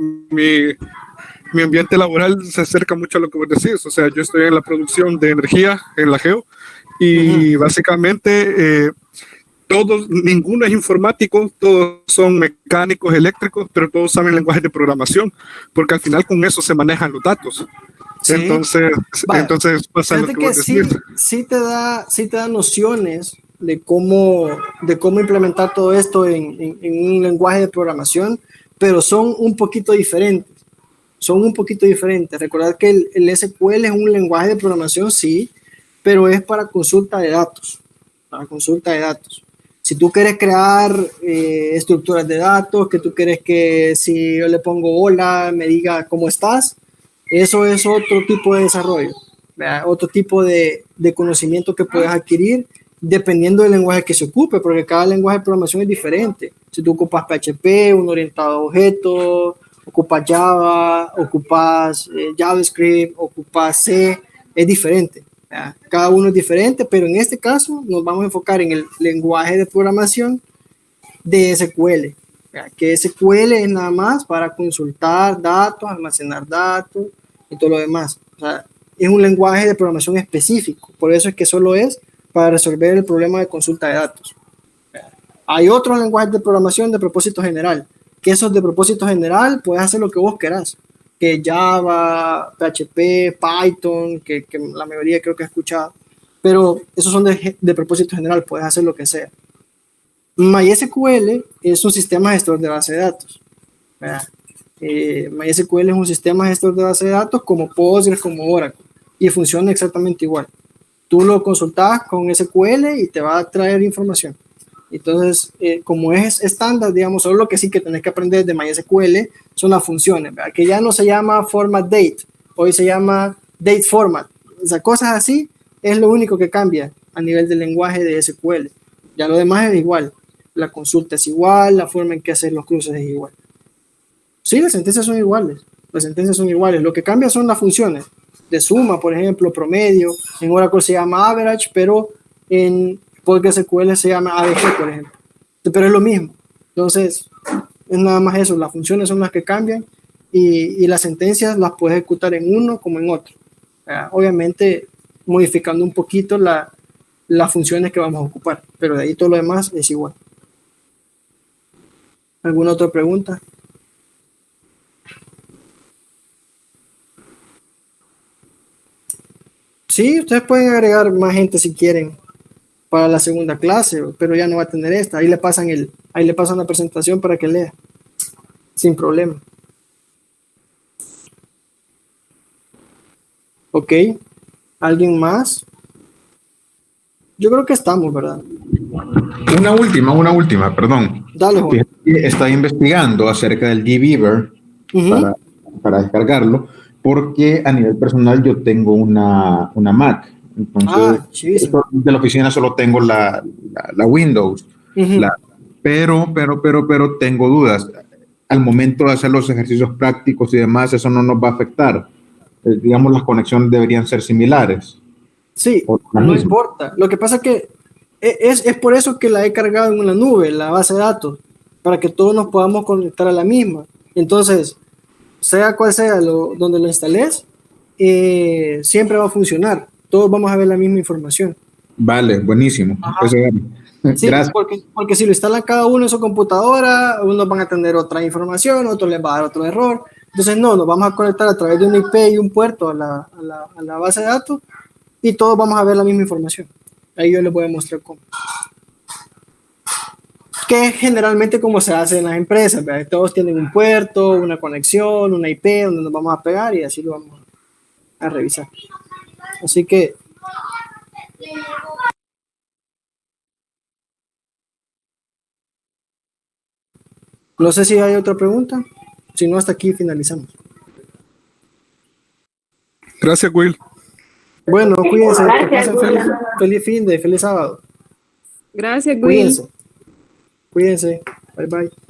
mi ambiente laboral se acerca mucho a lo que vos decís. O sea, yo estoy en la producción de energía en la Geo y básicamente ninguno es informático, todos son mecánicos, eléctricos, pero todos saben lenguaje de programación, porque al final con eso se manejan los datos. Sí. Entonces pasa lo que vos decís. Sí te da nociones de cómo implementar todo esto en un lenguaje de programación, pero son un poquito diferentes. Recordad que el SQL es un lenguaje de programación, sí, pero es para consulta de datos. Si tú quieres crear estructuras de datos, que tú quieres que si yo le pongo hola, me diga cómo estás, eso es otro tipo de desarrollo, ¿verdad? Otro tipo de conocimiento que puedes adquirir dependiendo del lenguaje que se ocupe, porque cada lenguaje de programación es diferente. Si tú ocupas PHP, un orientado a objetos, ocupas Java, ocupas JavaScript, ocupas C, es diferente. ¿Verdad? Cada uno es diferente, pero en este caso nos vamos a enfocar en el lenguaje de programación de SQL. ¿Verdad? Que SQL es nada más para consultar datos, almacenar datos y todo lo demás. O sea, es un lenguaje de programación específico, por eso es que solo es para resolver el problema de consulta de datos. Hay otros lenguajes de programación de propósito general, que esos de propósito general puedes hacer lo que vos querás, que Java, PHP, Python, que la mayoría creo que he escuchado, pero esos son de propósito general, puedes hacer lo que sea. MySQL es un sistema gestor de base de datos. MySQL es un sistema gestor de base de datos como Postgres, como Oracle, y funciona exactamente igual. Tú lo consultas con SQL y te va a traer información. Entonces, como es estándar, digamos, solo lo que sí que tenés que aprender de MySQL son las funciones, ¿verdad? Que ya no se llama format date, hoy se llama date format. O sea, cosas así es lo único que cambia a nivel del lenguaje de SQL. Ya lo demás es igual. La consulta es igual, la forma en que hacer los cruces es igual. Sí, las sentencias son iguales. Las sentencias son iguales. Lo que cambia son las funciones de suma, por ejemplo, promedio. En Oracle se llama average, pero en PostgreSQL se llama ADG, por ejemplo. Pero es lo mismo. Entonces, es nada más eso. Las funciones son las que cambian y las sentencias las puedes ejecutar en uno como en otro. Obviamente, modificando un poquito las funciones que vamos a ocupar, pero de ahí todo lo demás es igual. ¿Alguna otra pregunta? Sí, ustedes pueden agregar más gente si quieren para la segunda clase, pero ya no va a tener esta. Ahí le pasan la presentación para que lea, sin problema. Ok, ¿alguien más? Yo creo que estamos, ¿verdad? Una última, perdón. Dale, Juan. Está investigando acerca del gBeaver para descargarlo, porque a nivel personal yo tengo una Mac. Entonces, de la oficina solo tengo la Windows. Pero tengo dudas. Al momento de hacer los ejercicios prácticos y demás, eso no nos va a afectar. Digamos, las conexiones deberían ser similares. Sí, no importa. Lo que pasa es que es por eso que la he cargado en una nube, la base de datos, para que todos nos podamos conectar a la misma. Entonces, sea cual sea donde lo instales, siempre va a funcionar. Todos vamos a ver la misma información. Vale, buenísimo. Sí, gracias. Porque si lo instalan cada uno en su computadora, unos van a tener otra información, otros les va a dar otro error. Entonces, nos vamos a conectar a través de una IP y un puerto a la base de datos y todos vamos a ver la misma información. Ahí yo les voy a mostrar cómo. Que es generalmente como se hace en las empresas, ¿verdad? Todos tienen un puerto, una conexión, una IP donde nos vamos a pegar y así lo vamos a revisar. Así que no sé si hay otra pregunta. Si no, hasta aquí finalizamos. Gracias, Will. Bueno, cuídense. Feliz fin de, feliz sábado. Gracias, Will. Cuídense. Bye, bye.